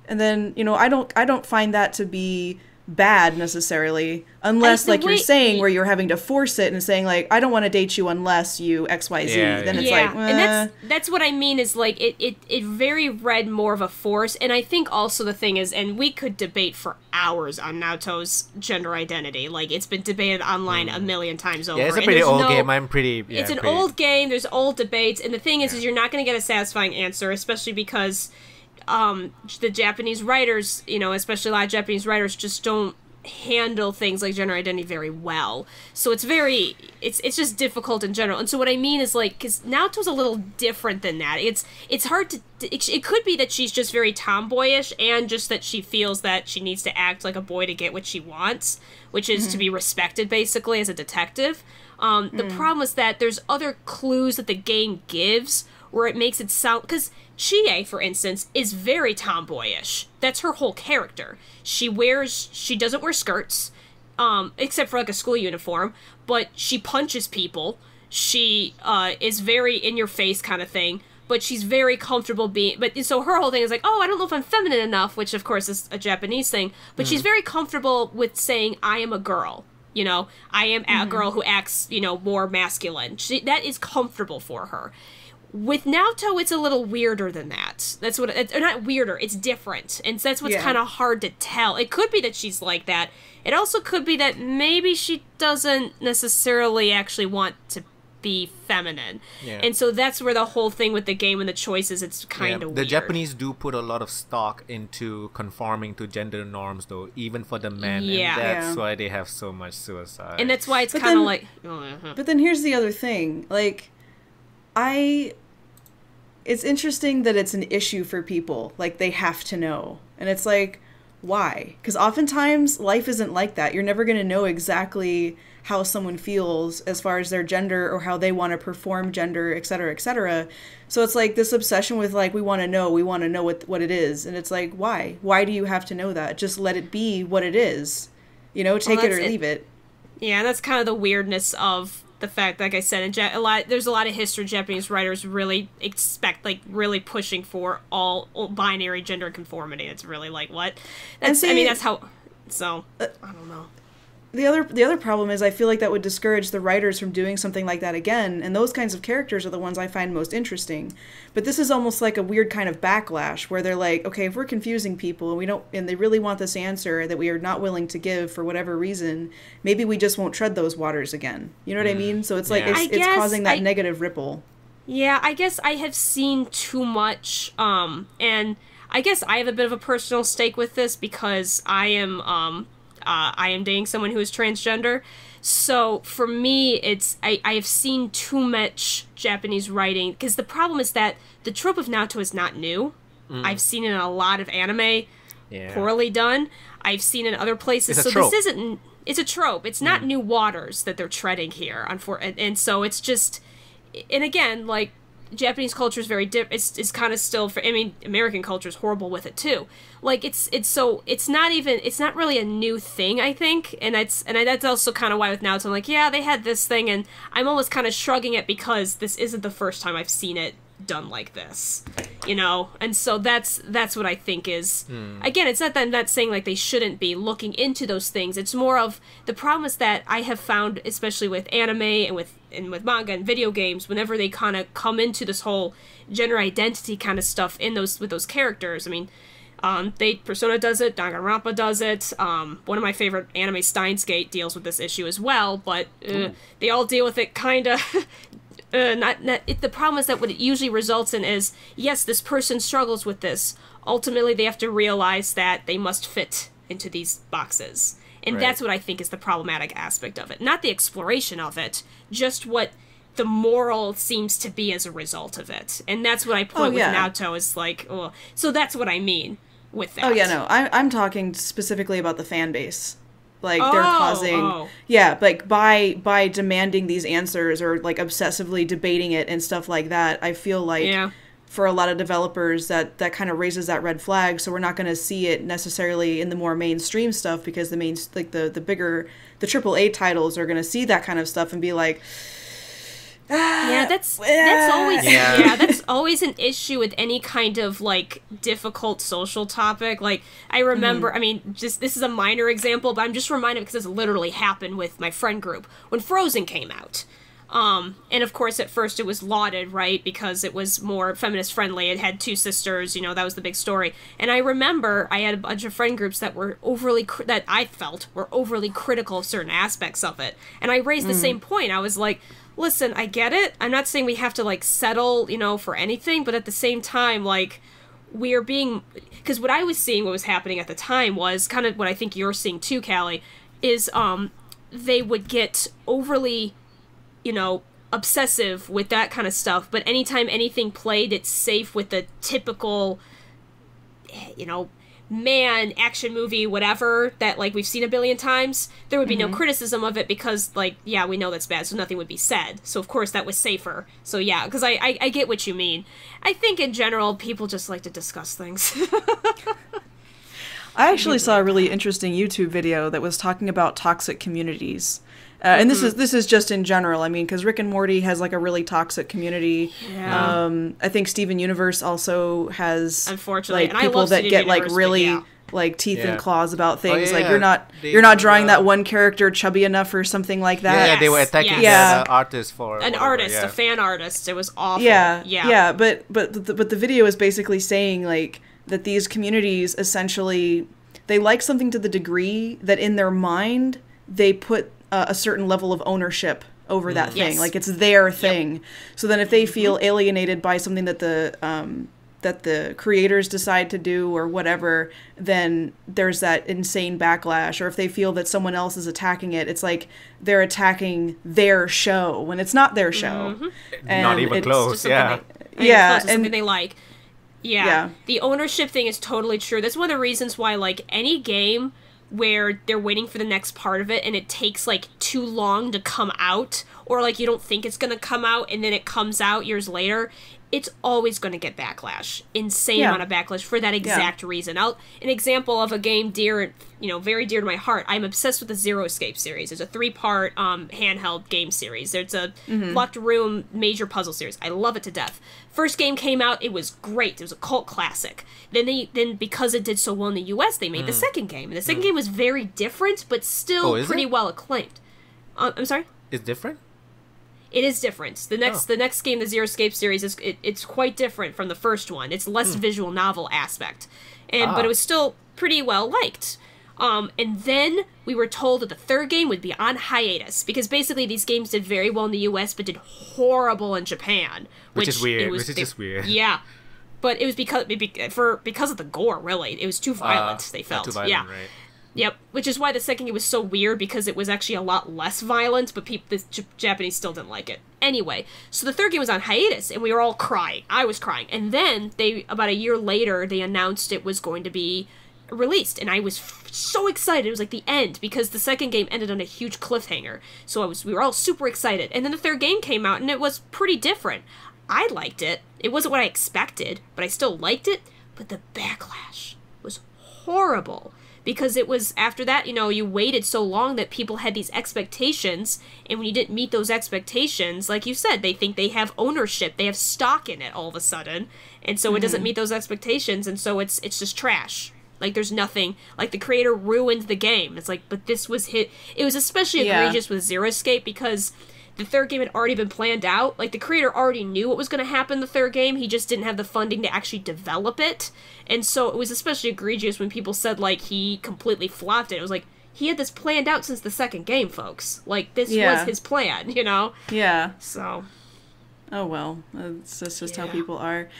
And then, I don't find that to be bad necessarily, unless like you're saying where you're having to force it and saying like, I don't want to date you unless you XYZ. Then it's like, and that's what I mean is like it very read more of a force. And I think also the thing is, and we could debate for hours on Naoto's gender identity. Like it's been debated online a million times over. Yeah, it's a pretty old game. I'm pretty. Yeah, it's an old game. There's old debates, and the thing is you're not going to get a satisfying answer, especially because the Japanese writers, especially a lot of Japanese writers, just don't handle things like gender identity very well. So it's just difficult in general. And so what I mean is like, because Naoto's a little different than that. It's hard to. It could be that she's just very tomboyish, and just that she feels that she needs to act like a boy to get what she wants, which is to be respected basically as a detective. The problem is that there's other clues that the game gives where it makes it sound, because Chie, for instance, is very tomboyish. That's her whole character. She doesn't wear skirts, except for like a school uniform, but she punches people. She is very in your face kind of thing, but she's very comfortable so her whole thing is like, oh, I don't know if I'm feminine enough, which of course is a Japanese thing, but she's very comfortable with saying, I am a girl. I am a girl who acts, more masculine. That is comfortable for her. With Naoto, it's a little weirder than that. That's what, or not weirder, it's different. And so that's what's kind of hard to tell. It could be that she's like that. It also could be that maybe she doesn't necessarily actually want to be feminine. Yeah. And so that's where the whole thing with the game and the choices, it's kind of weird. The Japanese do put a lot of stock into conforming to gender norms, though, even for the men. Yeah. And that's why they have so much suicide. And that's why it's kind of like... But then here's the other thing. Like, it's interesting that it's an issue for people. Like, they have to know. And it's like, why? Because oftentimes, life isn't like that. You're never going to know exactly how someone feels as far as their gender or how they want to perform gender, et cetera, et cetera. So it's like this obsession with, like, we want to know what it is. And it's like, why? Why do you have to know that? Just let it be what it is. Take it or leave it. Yeah, that's kind of the weirdness of the fact, like I said, there's a lot of history Japanese writers really really pushing for all binary gender conformity. It's really like, what? That's how. So I don't know. The other problem is I feel like that would discourage the writers from doing something like that again, and those kinds of characters are the ones I find most interesting. But this is almost like a weird kind of backlash where they're like, okay, if we're confusing people and they really want this answer that we are not willing to give for whatever reason, maybe we just won't tread those waters again. You know what I mean? So it's like it's causing that negative ripple. Yeah, I guess I have seen too much, and I guess I have a bit of a personal stake with this because I am dating someone who is transgender. So for me, I have seen too much Japanese writing, because the problem is that the trope of Naoto is not new. I've seen it in a lot of anime, poorly done. I've seen it in other places. It's a trope. It's a trope. It's not new waters that they're treading here. And so it's just, and again, like, Japanese culture is very it's kind of still I mean, American culture is horrible with it too. Like it's not really a new thing, I think, and that's also kind of why with Naruto I'm like, yeah, they had this thing, and I'm almost kind of shrugging it because this isn't the first time I've seen it done like this, you know. And so that's what I think is again, it's not that I'm not saying like they shouldn't be looking into those things. It's more of the problem is that I have found, especially with anime and with manga and video games, whenever they kind of come into this whole gender identity kind of stuff with those characters. I mean, Persona does it, Danganronpa does it. One of my favorite anime, Steins Gate, deals with this issue as well, but they all deal with it kind of. The problem is that what it usually results in is, yes, this person struggles with this. Ultimately, they have to realize that they must fit into these boxes. And that's what I think is the problematic aspect of it. Not the exploration of it, just what the moral seems to be as a result of it. And that's what I point with Naruto is like, oh. So that's what I mean with that. Oh, yeah, no. I'm talking specifically about the fan base. Like, they're causing... Yeah, like, by demanding these answers or, like, obsessively debating it and stuff like that, I feel like for a lot of developers that kind of raises that red flag, so we're not going to see it necessarily in the more mainstream stuff because the bigger... The AAA titles are going to see that kind of stuff and be like... that's always an issue with any kind of like difficult social topic. Like I remember, I mean, just this is a minor example, but I'm just reminded because this literally happened with my friend group when Frozen came out. And of course, at first it was lauded, right, because it was more feminist friendly. It had two sisters, you know, that was the big story. And I remember I had a bunch of friend groups that were that I felt were overly critical of certain aspects of it. And I raised the same point. I was like, listen, I get it. I'm not saying we have to, like, settle, you know, for anything, but at the same time, like, we are being... Because what I was seeing, what was happening at the time was kind of what I think you're seeing too, Callie, is they would get overly, you know, obsessive with that kind of stuff, but anytime anything played, it's safe with the typical, you know, man, action movie, whatever, that, like, we've seen a billion times, there would be no criticism of it because, like, yeah, we know that's bad, so nothing would be said. So, of course, that was safer. So, yeah, because I get what you mean. I think, in general, people just like to discuss things. I actually saw a really interesting YouTube video that was talking about toxic communities. And this is just in general. I mean, because Rick and Morty has like a really toxic community. Yeah. I think Steven Universe also has, unfortunately, like, people that get like really like teeth and claws about things. Like you're not drawing that one character chubby enough or something like that. Yeah, they were attacking the artist for a fan artist. It was awful. Yeah. But the video is basically saying like that these communities essentially they like something to the degree that in their mind they put a certain level of ownership over that thing. Yes. Like it's their thing. Yep. So then if they feel alienated by something that the creators decide to do or whatever, then there's that insane backlash. Or if they feel that someone else is attacking it, it's like they're attacking their show when it's not their show. And not even close. Something they like. Yeah. The ownership thing is totally true. That's one of the reasons why, like, any game where they're waiting for the next part of it and it takes, like, too long to come out, or, like, you don't think it's gonna come out and then it comes out years later, it's always gonna get backlash. Insane amount of backlash for that exact reason. An example of a game very dear to my heart, I'm obsessed with the Zero Escape series. It's a 3-part handheld game series. It's a locked room major puzzle series. I love it to death. First game came out, it was great. It was a cult classic. Then because it did so well in the US, they made the second game. And the second game was very different, but still pretty well acclaimed. I'm sorry? It's different? It is different. The next game, the Zero Escape series, it's quite different from the first one. It's less visual novel aspect. But it was still pretty well liked. And then we were told that the third game would be on hiatus because basically these games did very well in the US but did horrible in Japan, which is weird. Which is just weird. Yeah, but it was because of the gore. Really, it was too violent. They felt. Too violent, right? Yep. Which is why the second game was so weird because it was actually a lot less violent, but the Japanese still didn't like it. Anyway, so the third game was on hiatus, and we were all crying. I was crying, and then about a year later they announced it was going to be released, and I was so excited. It was like the end because the second game ended on a huge cliffhanger. So we were all super excited. And then the third game came out and it was pretty different. I liked it. It wasn't what I expected, but I still liked it. But the backlash was horrible. Because it was, after that, you know, you waited so long that people had these expectations, and when you didn't meet those expectations, like you said, they think they have ownership, they have stock in it all of a sudden, and so it doesn't meet those expectations, and so it's just trash. Like, there's nothing, like, the creator ruined the game. It's like, but this was it was especially egregious with Zero Escape, because the third game had already been planned out. Like, the creator already knew what was going to happen in the third game. He just didn't have the funding to actually develop it. And so it was especially egregious when people said, like, he completely flopped it. It was like, he had this planned out since the second game, folks. Like, this was his plan, you know? Yeah. So. Oh, well. That's just how people are.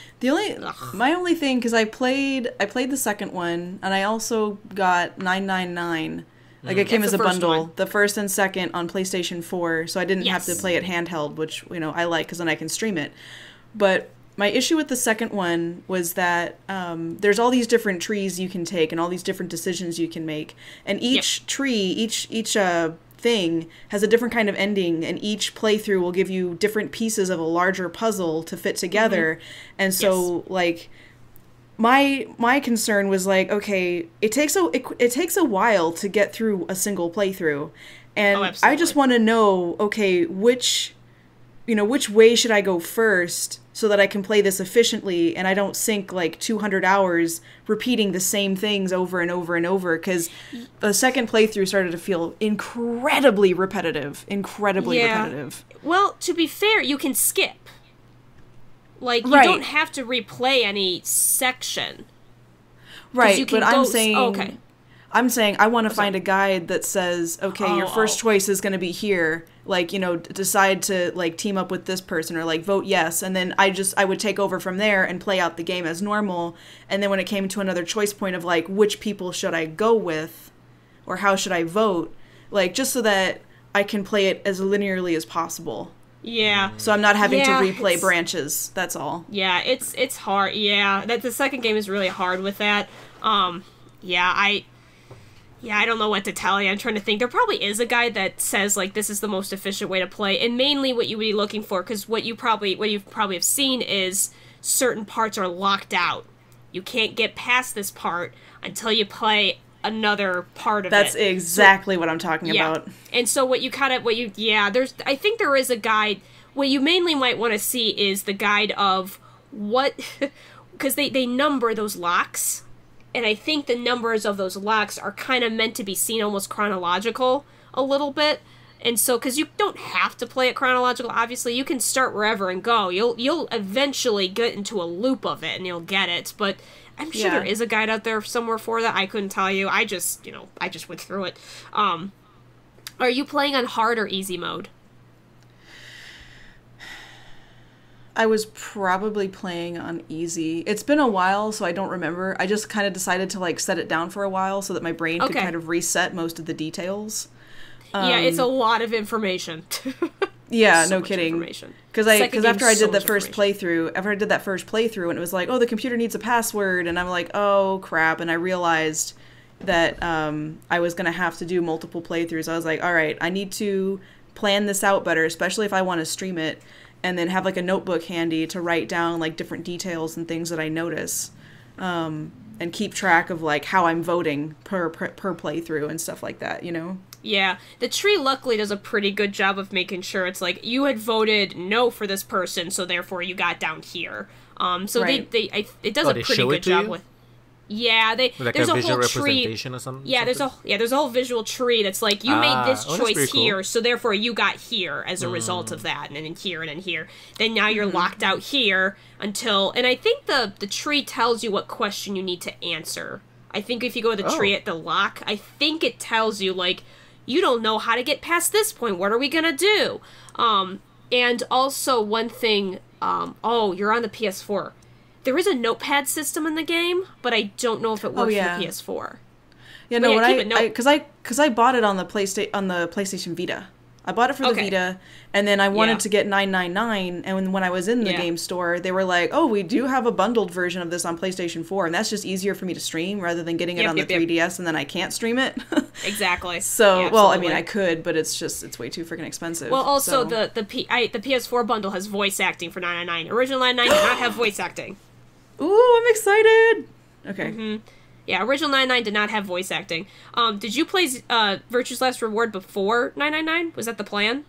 My only thing, because I played the second one, and I also got 999. Like, it came as a bundle, the first and second on PlayStation 4, so I didn't have to play it handheld, which, you know, I like, because then I can stream it. But my issue with the second one was that there's all these different trees you can take, and all these different decisions you can make, and each tree, each thing has a different kind of ending, and each playthrough will give you different pieces of a larger puzzle to fit together, and so, like... My concern was like, okay, it takes a while to get through a single playthrough, and I just want to know, okay, which way should I go first so that I can play this efficiently and I don't sink like 200 hours repeating the same things over and over and over, because the second playthrough started to feel incredibly repetitive. Well, to be fair, you can skip. Like, you don't have to replay any section. Right, but I'm saying I want to find a guide that says, okay, your first choice is going to be here. Like, you know, decide to, like, team up with this person, or, like, vote yes. And then I would take over from there and play out the game as normal. And then when it came to another choice point of, like, which people should I go with, or how should I vote, like, just so that I can play it as linearly as possible. Yeah. So I'm not having to replay branches. That's all. Yeah, it's hard. Yeah, the second game is really hard with that. I don't know what to tell you. I'm trying to think. There probably is a guide that says, like, this is the most efficient way to play, and mainly what you would be looking for, because what you probably have seen is certain parts are locked out. You can't get past this part until you play another part of That's exactly what I'm talking about. And so I think there is a guide. What you mainly might want to see is the guide of what, because they number those locks, and I think the numbers of those locks are kind of meant to be seen almost chronological a little bit. And so, because you don't have to play it chronological, obviously, you can start wherever and go. You'll eventually get into a loop of it, and you'll get it, but I'm sure there is a guide out there somewhere for that. I couldn't tell you. I just went through it. Are you playing on hard or easy mode? I was probably playing on easy. It's been a while, so I don't remember. I just kind of decided to, like, set it down for a while so that my brain could kind of reset most of the details. Yeah, it's a lot of information. Yeah, so no kidding. Because after I did that first playthrough, and it was like, oh, the computer needs a password, and I'm like, oh crap, and I realized that I was gonna have to do multiple playthroughs. I was like, all right, I need to plan this out better, especially if I want to stream it, and then have like a notebook handy to write down like different details and things that I notice, and keep track of like how I'm voting per playthrough and stuff like that, you know? Yeah, the tree luckily does a pretty good job of making sure it's like, you had voted no for this person, so therefore you got down here. So right. it does a pretty good job with. Yeah, there's a whole tree. Or something, yeah, there's a whole visual tree that's like, you made this choice here, so therefore you got here as a result of that, and then here and then here. Then now you're locked out here until, and I think the tree tells you what question you need to answer. I think if you go to the tree at the lock, I think it tells you like, you don't know how to get past this point. What are we gonna do? And also one thing, you're on the PS4. There is a notepad system in the game, but I don't know if it works for PS4. Yeah, no, because I bought it on the PlayStation Vita. I bought it for the Vita, and then I wanted to get 999, and when I was in the game store, they were like, oh, we do have a bundled version of this on PlayStation 4, and that's just easier for me to stream rather than getting it on the 3DS, and then I can't stream it. Exactly. So, well, I mean, I could, but it's way too freaking expensive. Well, also, the PS4 bundle has voice acting for 999. Original 999 did not have voice acting. Ooh, I'm excited! Okay. Mm-hmm. Yeah, original 999 did not have voice acting. Did you play Virtue's Last Reward before 999? Was that the plan?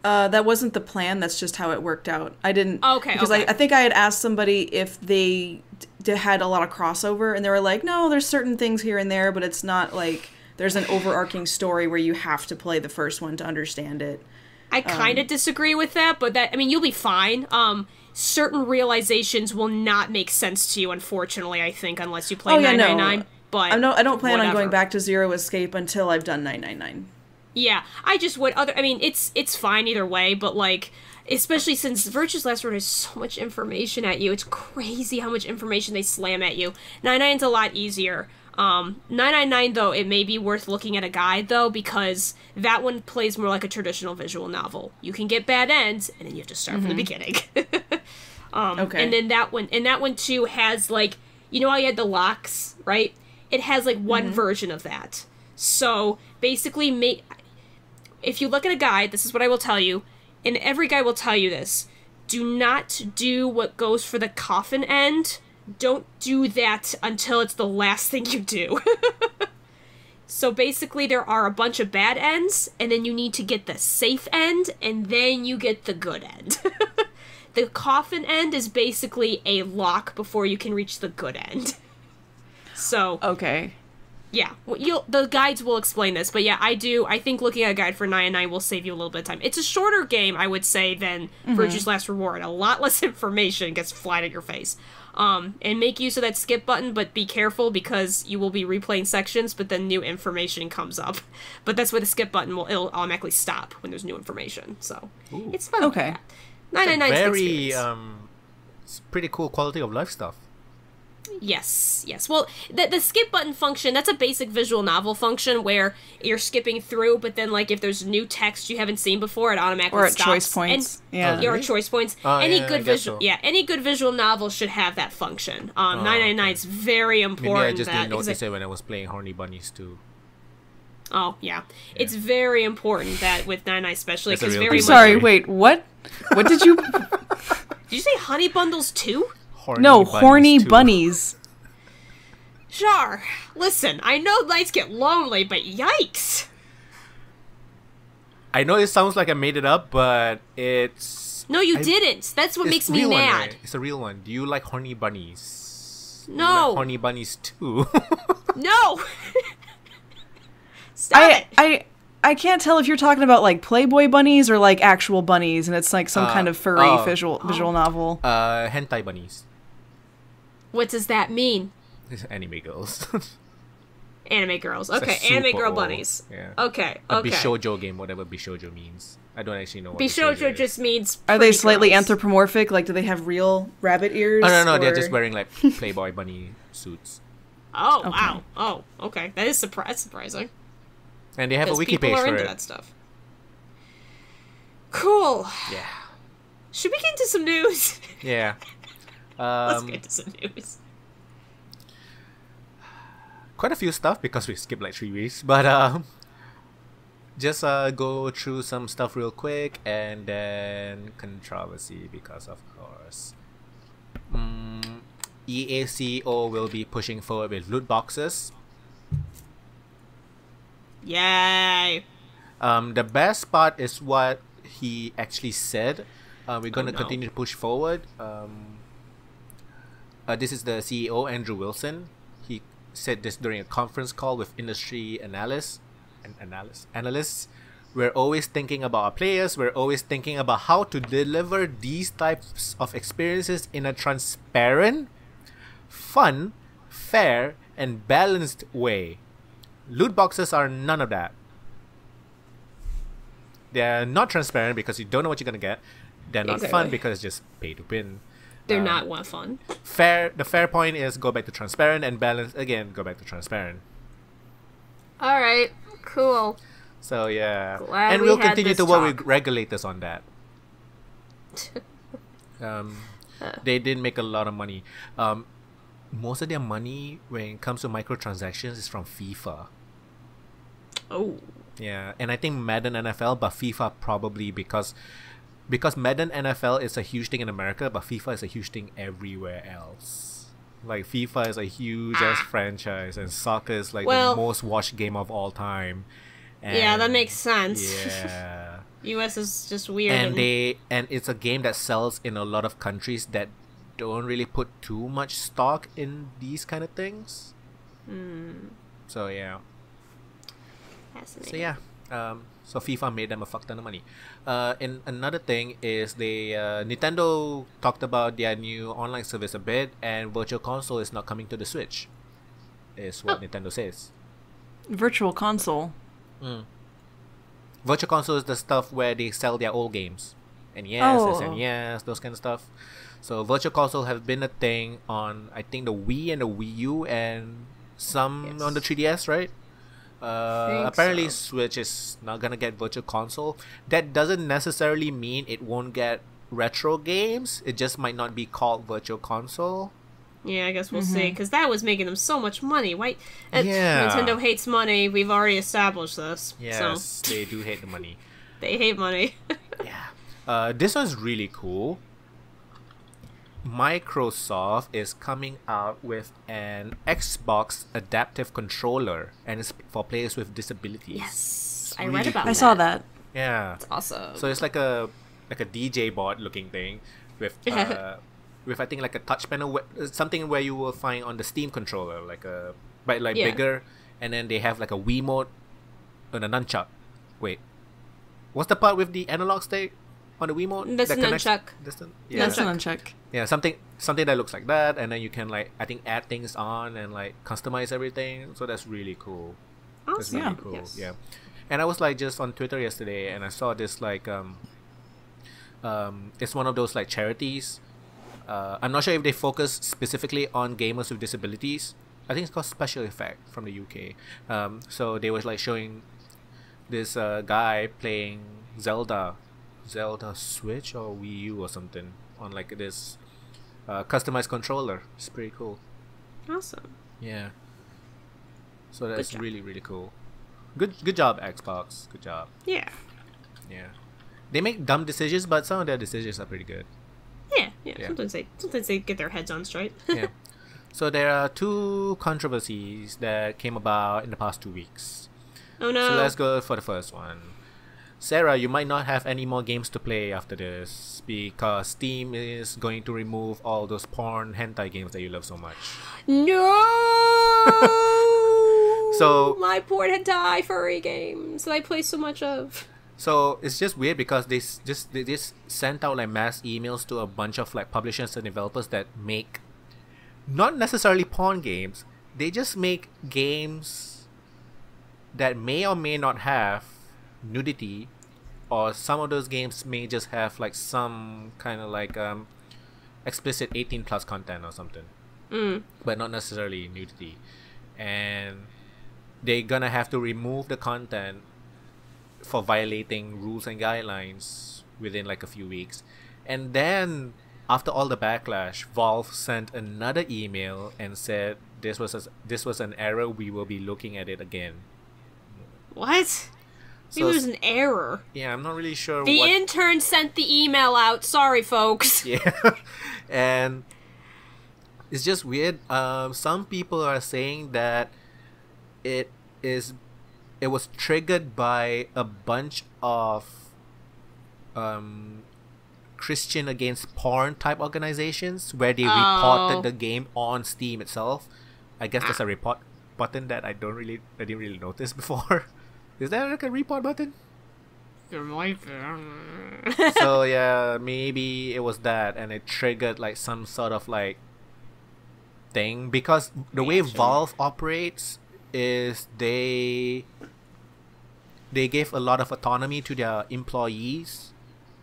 That wasn't the plan. That's just how it worked out. I didn't... Okay, because I think I had asked somebody if they had a lot of crossover, and they were like, no, there's certain things here and there, but it's not like there's an overarching story where you have to play the first one to understand it. I kind of disagree with that, but you'll be fine. Certain realizations will not make sense to you, unfortunately, I think, unless you play 999. No. But I don't plan on going back to Zero Escape until I've done 999. Yeah, I just would it's fine either way, but like, especially since Virtue's Last Reward has so much information at you, it's crazy how much information they slam at you. 999's a lot easier. 999, though, it may be worth looking at a guide, though, because that one plays more like a traditional visual novel. You can get bad ends, and then you have to start from the beginning. Okay. And then that one, too, has, like, you know how you had the locks, right? It has, like, one version of that. So, basically, if you look at a guide, this is what I will tell you, and every guide will tell you this, do not do what goes for the coffin end. Don't do that until it's the last thing you do. So basically there are a bunch of bad ends, and then you need to get the safe end, and then you get the good end. The coffin end is basically a lock before you can reach the good end. So... Okay. Yeah, the guides will explain this, but yeah, I think looking at a guide for 999 will save you a little bit of time. It's a shorter game, I would say, than Virtue's Last Reward. A lot less information gets flied at your face. And make use of that skip button, but be careful because you will be replaying sections, but then new information comes up. But that's where the skip button it'll automatically stop when there's new information. So it's fun. Okay. 999 very pretty cool quality of life stuff. Yes. Well, the skip button function, that's a basic visual novel function where you're skipping through, but then, like, if there's new text you haven't seen before, it automatically stops. Or at choice points. Or choice points. Any good visual novel should have that function. 999 is very important. Maybe I just didn't notice it when I was playing Horny Bunnies, too. Oh, yeah. It's very important that with 99 especially, because I'm sorry, wait, what? What did you... Did you say Honey Bundles 2? Horny bunnies. Sure. Listen, I know nights get lonely, but yikes. I know it sounds like I made it up, but it's... No, you didn't. That's what makes me mad. One, right? It's a real one. Do you like horny bunnies? No. You like horny bunnies too? No. Stop it. I can't tell if you're talking about, like, Playboy bunnies or, like, actual bunnies, and it's, like, some kind of furry visual novel. Hentai bunnies. What does that mean? Anime girls. Anime girls. Okay, anime girl bunnies. Yeah. Okay. A Bishoujo game, whatever Bishoujo means. I don't actually know what Bishoujo just means Are they slightly girls. Anthropomorphic? Like, do they have real rabbit ears? Oh, no, they're just wearing, like, Playboy bunny suits. Oh, okay. Wow. Oh, okay. That is surprising. And they have a wiki page for into that stuff. Cool. Yeah. Should we get into some news? Yeah. Let's get into some news. Quite a few stuff because we skipped like 3 weeks, but just go through some stuff real quick and then controversy because of course. EA CEO will be pushing forward with loot boxes. Yay! The best part is what he actually said. We're gonna continue to push forward. This is the CEO, Andrew Wilson. He said this during a conference call with industry analysts. We're always thinking about our players. We're always thinking about how to deliver these types of experiences in a transparent, fun, fair, and balanced way. Loot boxes are none of that. They're not transparent because you don't know what you're gonna get. They're not fun because it's just pay to win. They're not fun. The fair point is go back to transparent, and balance again, go back to transparent. Alright, cool. So yeah, Glad and we we'll had continue this to work with talk. regulators on that. They did make a lot of money. Most of their money when it comes to microtransactions is from FIFA. Oh. Yeah, and I think Madden NFL, but FIFA probably because Madden NFL is a huge thing in America, but FIFA is a huge thing everywhere else. Like FIFA is a huge ass franchise, and soccer is like the most watched game of all time. And yeah, that makes sense. Yeah. US is just weird. And it's a game that sells in a lot of countries that don't really put too much stock in these kind of things. So yeah. Fascinating. So yeah. So FIFA made them a fuck ton of money. And another thing is Nintendo talked about their new online service a bit, and Virtual Console is not coming to the Switch. Is what Nintendo says. Virtual Console. Virtual Console is the stuff where they sell their old games. NES, SNES, those kind of stuff. So Virtual Console has been a thing on, I think, the Wii and the Wii U and some on the 3DS, right? Apparently Switch is not gonna get Virtual Console. That doesn't necessarily mean it won't get retro games. It just might not be called Virtual Console. Yeah, I guess we'll see, because that was making them so much money. Why? Nintendo hates money. We've already established this. Yes, so. They do hate the money. They hate money. Yeah. This one's really cool. Microsoft is coming out with an Xbox adaptive controller, and it's for players with disabilities. Yes, I read about that. I saw that. Yeah, it's awesome. So it's like a DJ board looking thing with I think like a touch panel, something where you will find on the Steam controller, bigger, and then they have like a Wiimote and a nunchuck. Wait, what's the part with the analog stick on the Wiimote? That's nunchuck. That's a nunchuck. Yeah, something that looks like that, and then you can I think add things on and customize everything. So that's really cool. Awesome. That's really cool. Yes. Yeah. And I was just on Twitter yesterday, and I saw this it's one of those charities. I'm not sure if they focus specifically on gamers with disabilities. I think it's called Special Effect from the UK. So they was showing this guy playing Zelda Switch or Wii U or something on this customized controller. It's pretty cool. Awesome. Yeah. So that's really, really cool. Good job, Xbox. Good job. Yeah. Yeah. They make dumb decisions, but some of their decisions are pretty good. Yeah. Sometimes they get their heads on straight. Yeah. So there are two controversies that came about in the past 2 weeks. Oh no. So let's go for the first one. Sarah, you might not have any more games to play after this because Steam is going to remove all those porn hentai games that you love so much. No. So my porn hentai furry games that I play so much of. So it's just weird because they just sent out mass emails to a bunch of publishers and developers that make not necessarily porn games. They just make games that may or may not have nudity, or some of those games may just have some kind of explicit 18 plus content or something, but not necessarily nudity, and they're gonna have to remove the content for violating rules and guidelines within a few weeks. And then after all the backlash, Valve sent another email and said this was an error, we will be looking at it again. What? Maybe it was an error. Yeah, I'm not really sure. The intern sent the email out. Sorry, folks. Yeah. And it's just weird. Some people are saying that it was triggered by a bunch of Christian against porn type organizations where they reported the game on Steam itself. I guess there's a report button that I didn't really notice before. Is there a report button? There might be. So yeah, maybe it was that, and it triggered some sort of thing, because the way Valve operates is they give a lot of autonomy to their employees.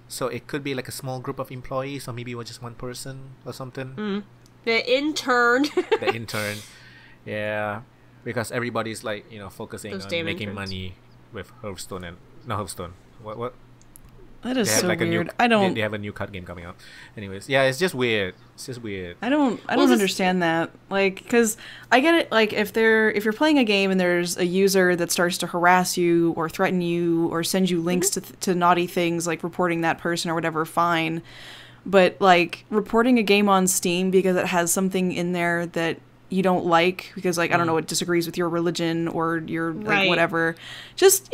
So it could be a small group of employees, or maybe it was just one person or something. The intern. The intern. Yeah. Because everybody's focusing Those on damn making interns. money. with Hearthstone and not Hearthstone. What? That is They have so like weird. a new. I don't. They have a new card game coming out. Anyways, yeah, it's just weird. It's just weird. I don't understand that. Like, because I get it. Like, if you're playing a game and there's a user that starts to harass you or threaten you or send you links to naughty things, like reporting that person or whatever, fine. But like reporting a game on Steam because it has something in there that you don't like, because like I don't know, it disagrees with your religion or your like whatever. Just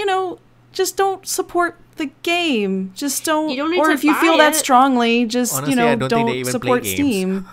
just don't support the game. Just don't. You don't need or to if you buy feel that it. strongly, just Honestly, I don't think they even support play Steam.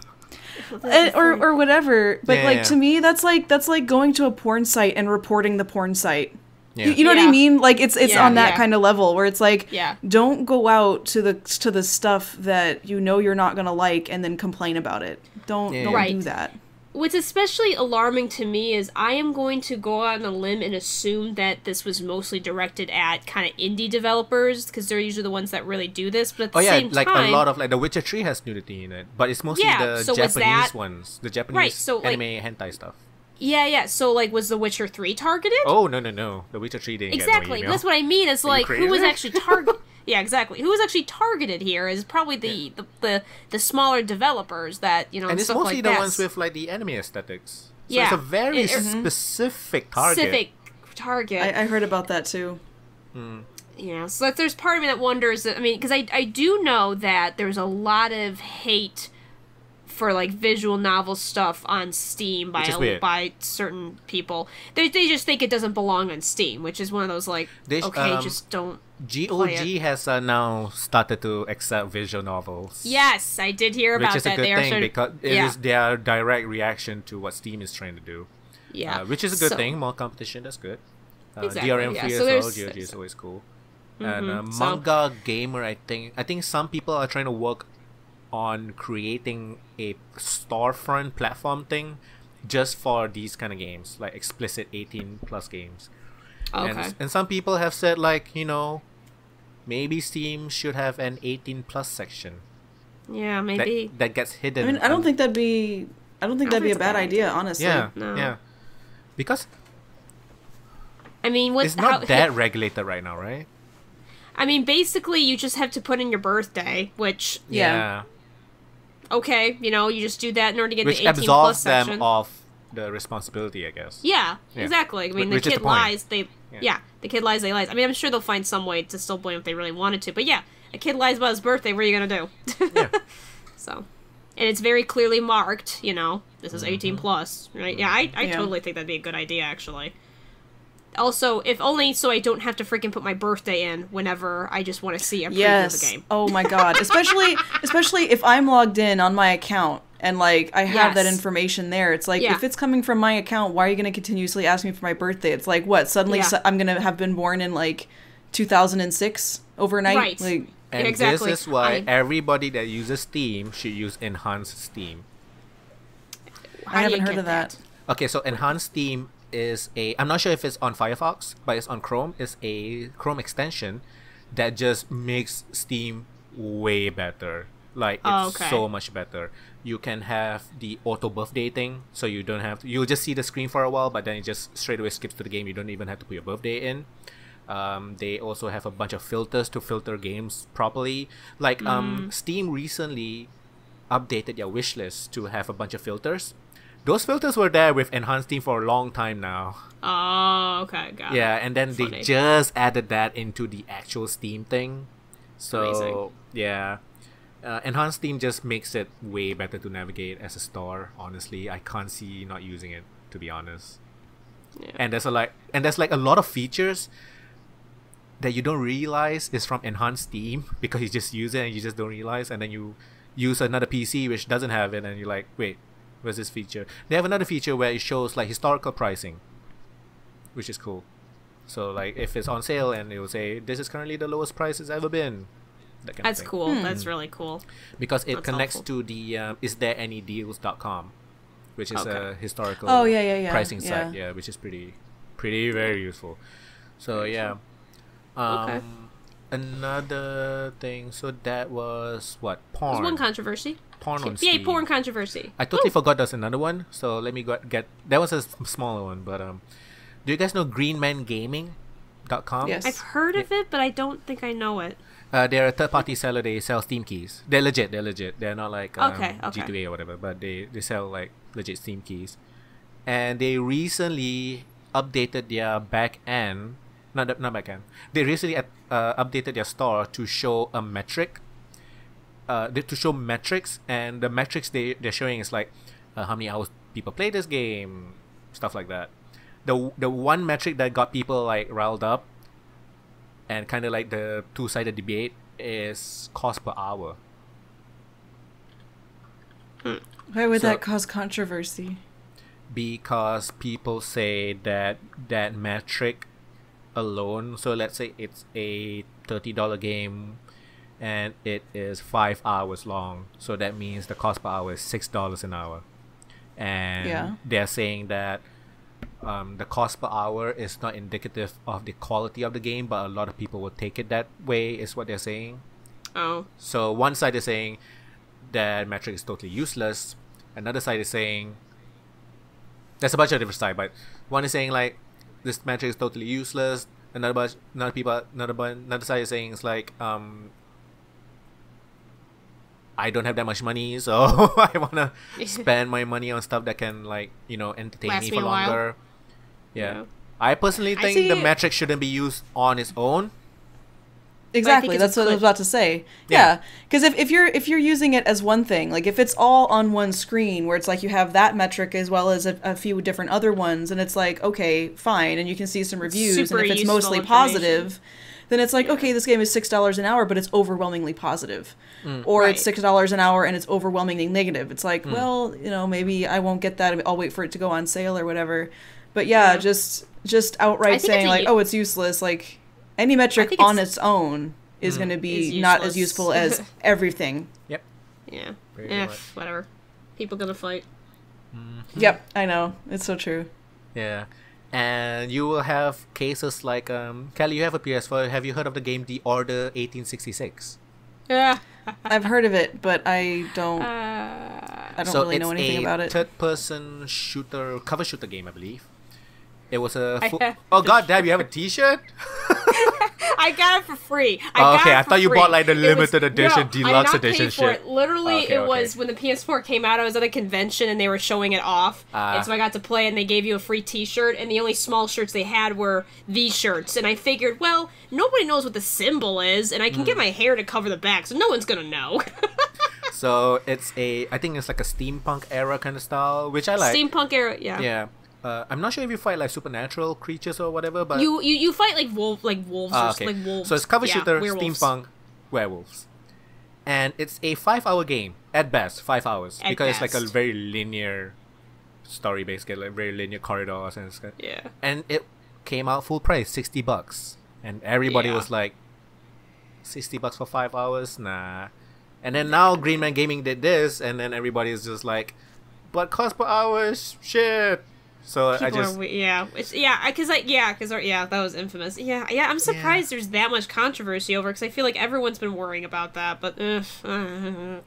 or whatever. But like to me, that's like going to a porn site and reporting the porn site. Yeah. You know what I mean? Like it's on that kind of level where it's like, don't go out to the stuff that you know you're not gonna like and then complain about it. Don't do that. What's especially alarming to me is I am going to go out on a limb and assume that this was mostly directed at kind of indie developers, because they're usually the ones that really do this. But at the same like time, a lot of like The Witcher 3 has nudity in it, but it's mostly the Japanese ones, the Japanese anime hentai stuff. Yeah. So like, was The Witcher 3 targeted? Oh no, The Witcher 3 didn't get no email. That's what I mean. It's like who was actually targeted. Yeah, exactly. Who was actually targeted here is probably the smaller developers that, and it's stuff mostly like the that. ones with like the anime aesthetics. So it's a very specific target. I heard about that too. So like, there's part of me that wonders. Because I do know that there's a lot of hate for like visual novel stuff on Steam by certain people. They just think it doesn't belong on Steam, which is one of those like, just don't. GOG has now started to accept visual novels. Yes, I did hear about that. Which is a good thing because it is their direct reaction to what Steam is trying to do. Yeah, which is a good thing. More competition, that's good. Exactly. DRM free as well. GOG is always cool. And Manga Gamer, I think some people are trying to work on creating a storefront platform thing just for these kind of games, like explicit 18+ games. Okay. And some people have said like, maybe Steam should have an 18+ section. Yeah, maybe. That gets hidden. I mean, I don't think that'd be a bad idea, honestly. Yeah. No. Yeah. Because it's not that regulated right now, right? Basically you just have to put in your birthday, which okay, you just do that in order to get the 18+ absolves section. them of the responsibility, I guess. Yeah, exactly. The kid lies, the kid lies, they lies. I'm sure they'll find some way to still blame if they really wanted to. But yeah, a kid lies about his birthday, what are you going to do? Yeah. So, and it's very clearly marked, this is 18+, right? Yeah, I totally think that'd be a good idea, actually. Also, if only so I don't have to freaking put my birthday in whenever I just want to see a preview of the game. Oh my god. Especially if I'm logged in on my account and like I have that information there. It's like, if it's coming from my account, why are you going to continuously ask me for my birthday? It's like, what, suddenly I'm going to have been born in like 2006 overnight? Right. Like, and exactly. This is why everybody that uses Steam should use Enhanced Steam. I haven't heard of that. Okay, so Enhanced Steam is I'm not sure if it's on Firefox, but it's on Chrome. It's a Chrome extension that just makes Steam way better. Like, it's so much better. You can have the auto birthday thing, so you don't have to, you'll just see the screen for a while, but then it just straight away skips to the game. You don't even have to put your birthday in. They also have a bunch of filters to filter games properly. Like, Steam recently updated their wishlist to have a bunch of filters. Those filters were there with Enhanced Steam for a long time now. Oh, okay, got it. Yeah, and then they just added that into the actual Steam thing. So, amazing. Yeah. Enhanced Steam just makes it way better to navigate as a store, honestly. I can't see not using it, to be honest. Yeah. And there's a lot of features that you don't realize is from Enhanced Steam because you just use it and you just don't realize, and then you use another PC which doesn't have it and you're like, wait, where's this feature? They have another feature where it shows like historical pricing, which is cool. So like if it's on sale and it will say this is currently the lowest price it's ever been. That kind That's of thing. cool. That's really cool. Because it That's connects helpful. to the isthereanydeals.com, which is a historical pricing site. Yeah, which is pretty very useful. So yeah. Another thing. So that was what? Porn. There's one controversy. Porn on Yay, Steam. porn controversy. I totally forgot there's another one. So let me get. That was a smaller one, but do you guys know Greenmangaming? Steam.com. Yes. I've heard of it, but I don't think I know it. They're a third-party seller. They sell Steam keys. They're legit. They're not like Okay. G2A or whatever, but they sell like legit Steam keys. And they recently updated their back end. Not back end. They recently updated their store to show a metric. To show metrics, and the metrics they're showing is like how many hours people play this game, stuff like that. The one metric that got people like riled up and kind of like the two-sided debate is cost per hour. Why would that cause controversy? Because people say that metric alone, so let's say it's a $30 game and it is 5 hours long, so that means the cost per hour is $6 an hour. And they're saying that the cost per hour is not indicative of the quality of the game, but a lot of people will take it that way, is what they're saying. Oh. So one side is saying that metric is totally useless. Another side is saying there's a bunch of different sides, but one is saying like this metric is totally useless. Another side is saying it's like I don't have that much money, so I wanna spend my money on stuff that can like entertain Last me me for a while. longer. Yeah. I personally think the metric shouldn't be used on its own. Exactly, that's what I was about to say. Yeah, because if you're using it as one thing, like if it's all on one screen, where it's like you have that metric as well as a few different other ones, and it's like, okay, fine, and you can see some reviews, Super and if it's useful mostly positive, then it's like, okay, this game is $6 an hour, but it's overwhelmingly positive. Or it's $6 an hour and it's overwhelmingly negative. It's like, well, maybe I won't get that. I'll wait for it to go on sale or whatever. But just outright saying like, oh, it's useless. Like any metric on its own is going to be not as useful as everything. Yep. Yeah. Whatever. People gonna fight. Yep, I know. It's so true. Yeah. And you will have cases like, Kelly, you have a PS4. Have you heard of the game The Order 1866? Yeah. I've heard of it, but I don't really know anything about it. It's a third-person cover shooter game, I believe. It was a oh god damn, you have a t-shirt? I got it for free. I thought you bought like the limited edition, deluxe edition shit. It. Literally, it was when the PS4 came out, I was at a convention and they were showing it off. And so I got to play and they gave you a free t-shirt, and the only small shirts they had were these shirts. And I figured, well, nobody knows what the symbol is, and I can get my hair to cover the back, so no one's gonna know. So it's I think it's like a steampunk era kind of style, which I like. Steampunk era, yeah. Yeah. I'm not sure if you fight like supernatural creatures or whatever, but you fight like wolves okay. or like wolves. So it's cover shooter, werewolves. steampunk, werewolls, and it's a 5-hour game at best, 5 hours, because it's like a very linear story, basically, like very linear corridors and stuff. Yeah. And it came out full price, $60, and everybody was like, $60 for 5 hours, nah. And then now Greenmangaming did this, and then everybody is just like, but cost per hour is shit. So that was infamous. Yeah, I'm surprised there's that much controversy over, because I feel like everyone's been worrying about that, but yeah. Oh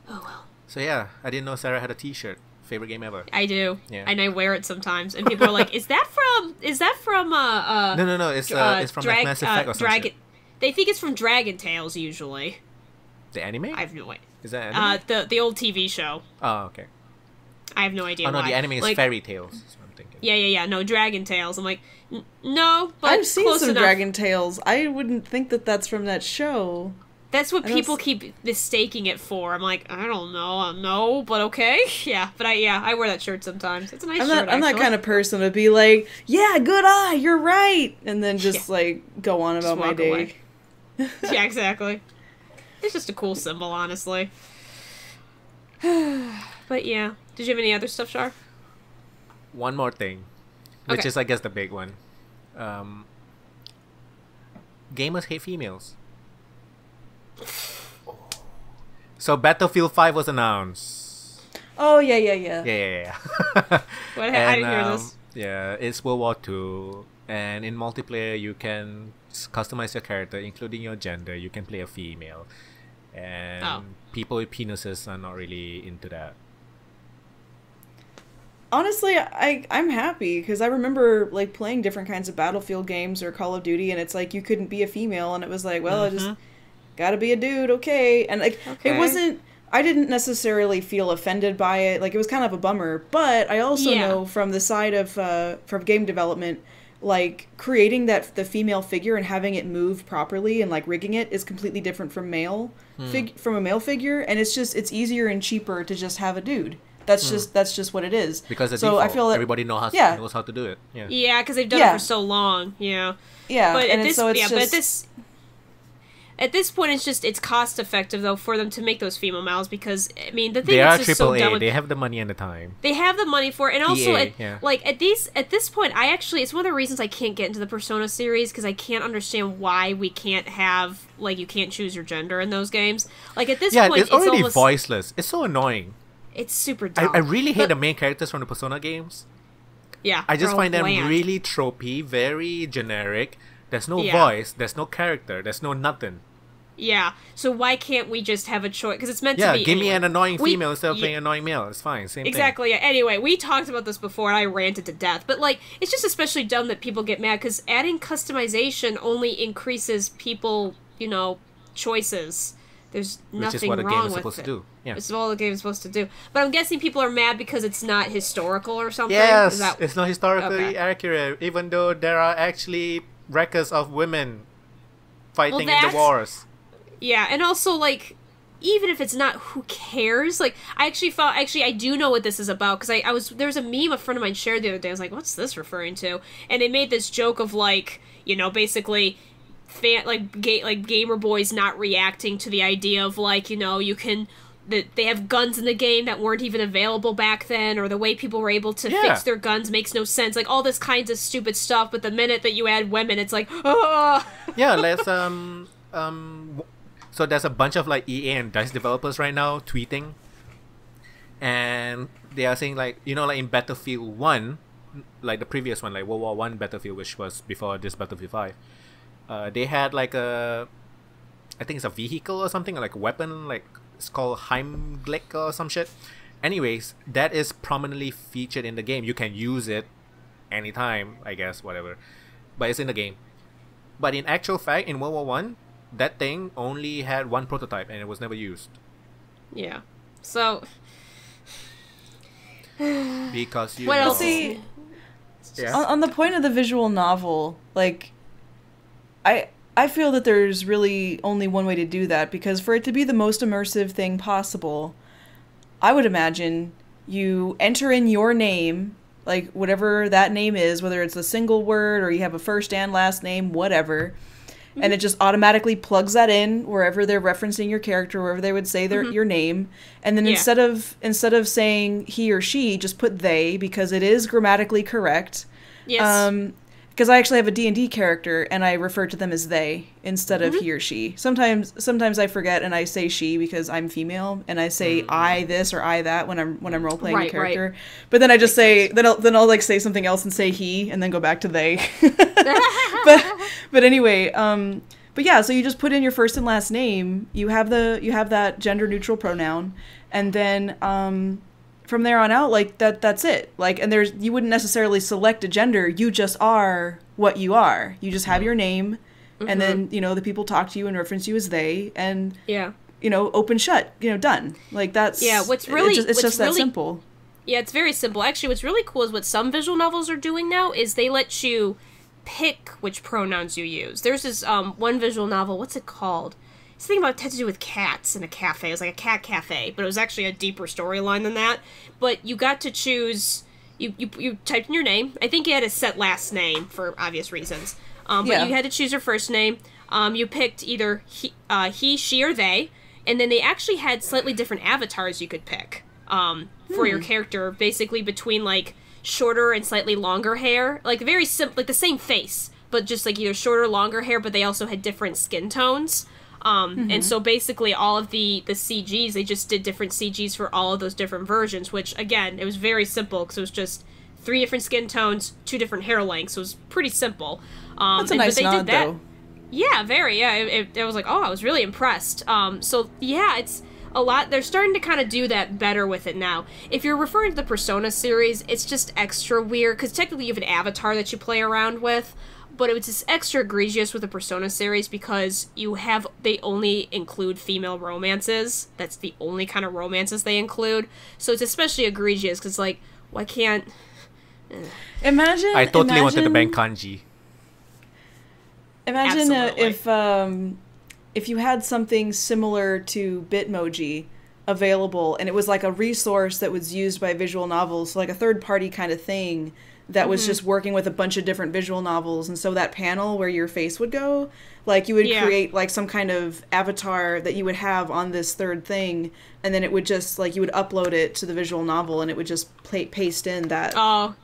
well. So yeah, I didn't know Sarah had a t-shirt. Favorite game ever. I do. Yeah. And I wear it sometimes, and people are like, is that from No, it's from like Mass Effect or something. They think it's from Dragon Tales usually. The anime? I have no idea. Is that anime? The old TV show. Oh, okay. I have no idea. Oh no, why. the anime is like, Fairy Tales. That's what I'm thinking. Yeah. No, Dragon Tales. I'm like, no, but I've seen close some enough. Dragon Tales. I wouldn't think that that's from that show. That's what people keep mistaking it for. I'm like, I don't know, no, but okay, yeah. But I wear that shirt sometimes. It's a nice shirt. I'm that kind of person to be like, yeah, good eye, you're right, and then just like go on about my day. Yeah, exactly. It's just a cool symbol, honestly. But yeah, did you have any other stuff, Shar? One more thing, which is I guess the big one. Gamers hate females. So Battlefield 5 was announced. Oh yeah. Yeah. What? I didn't hear this. Yeah, it's World War II, and in multiplayer you can customize your character, including your gender. You can play a female, and people with penises are not really into that. Honestly, I'm happy because I remember like playing different kinds of Battlefield games or Call of Duty, and it's like you couldn't be a female, and it was like, well, I just gotta be a dude, okay. And like it wasn't. I didn't necessarily feel offended by it. Like it was kind of a bummer, but I also know from the side of from game development, like creating the female figure and having it move properly and like rigging it is completely different from from a male figure, and it's easier and cheaper to just have a dude. That's just what it is. Because it's so default. I feel that Everybody knows how to do it. Yeah, because they've done it for so long. Yeah. Yeah. But and at this, so it's just... At this point, it's cost effective though for them to make those female models because I mean the thing they are that's just so dumb AAA. They have the money and the time. They have the money for it, and also at this point, it's one of the reasons I can't get into the Persona series because I can't understand why we can't have like you can't choose your gender in those games. Like at this point, it's already almost voiceless. It's so annoying. It's super dumb. I really hate the main characters from the Persona games. Yeah, I just find them really tropey, very generic. There's no voice. There's no character. There's no nothing. Yeah, so why can't we just have a choice? Because it's meant to be. Yeah, give me an annoying female instead of playing an annoying male. It's fine. Same thing. Exactly. Yeah. Anyway, we talked about this before, and I ranted to death. But like, it's just especially dumb that people get mad because adding customization only increases people, choices. There's nothing wrong with it. Which is what a game is supposed to do. Yeah. It's all the game is supposed to do. But I'm guessing people are mad because it's not historical or something. Yes, it's not historically accurate, even though there are actually records of women fighting in the wars. Yeah, and also, like, even if it's not, who cares? Like, I do know what this is about, because there was a meme a friend of mine shared the other day. I was like, what's this referring to? And they made this joke of, like, basically, gamer boys not reacting to the idea of, like, they have guns in the game that weren't even available back then, or the way people were able to fix their guns makes no sense. Like, all this kinds of stupid stuff, but the minute that you add women, it's like, oh! Yeah, let's, so there's a bunch of like EA and DICE developers right now tweeting, and they are saying like like in Battlefield 1, like the previous one, like World War 1 Battlefield, which was before this Battlefield 5, they had like I think it's a vehicle or something, like a weapon, like it's called Heimlich or some shit. Anyways, that is prominently featured in the game. You can use it anytime, I guess, whatever, but it's in the game. But in actual fact, in World War 1, that thing only had one prototype and it was never used. Yeah. So because what else? See, on the point of the visual novel, like I feel that there's really only one way to do that, because for it to be the most immersive thing possible, I would imagine you enter in your name, like whatever that name is, whether it's a single word or you have a first and last name, whatever. And it just automatically plugs that in wherever they're referencing your character, wherever they would say your name. And then instead of saying he or she, just put they, because it is grammatically correct. Yes. Because I actually have a D&D character, and I refer to them as they instead of he or she. Sometimes I forget and I say she because I'm female, and I say I this or I that when I'm role playing a character. Right. But then I just say then I'll like say something else and say he, and then go back to they. But anyway, but yeah, so you just put in your first and last name. You have that gender neutral pronoun, and then from there on out, like that's it. Like, and you wouldn't necessarily select a gender. You just are what you are. You just have your name, and then the people talk to you and reference you as they, and open shut. Done. Like that's What's really it's just that simple. Yeah, it's very simple. Actually, what's really cool is what some visual novels are doing now is they let you pick which pronouns you use. There's this one visual novel. What's it called? It's something about it had to do with cats in a cafe. It was like a cat cafe, but it was actually a deeper storyline than that. But you got to choose. You typed in your name. I think you had a set last name for obvious reasons. But you had to choose your first name. You picked either he, she, or they, and then they actually had slightly different avatars you could pick for your character, basically between like shorter and slightly longer hair, like very simple, like the same face, but just like either shorter or longer hair, but they also had different skin tones. And so basically all of the CGs, they just did different CGs for all of those different versions, which again, it was very simple because it was just 3 different skin tones, 2 different hair lengths. So it was pretty simple. That's a nice nod, though. Yeah, very. Yeah, I was like, oh, I was really impressed. So yeah, it's they're starting to kind of do that better with it now. If you're referring to the Persona series, it's just extra weird, because technically you have an avatar that you play around with, but it's just extra egregious with the Persona series because they only include female romances. That's the only kind of romances they include. So it's especially egregious because, like, why can't... Imagine... I totally wanted to bank kanji. Imagine if you had something similar to Bitmoji available, and it was like a resource that was used by visual novels, so like a third-party kind of thing that was just working with a bunch of different visual novels. And so that panel where your face would go, like you would create like some kind of avatar that you would have on this third thing, and then it would just like you would upload it to the visual novel, and it would just paste in that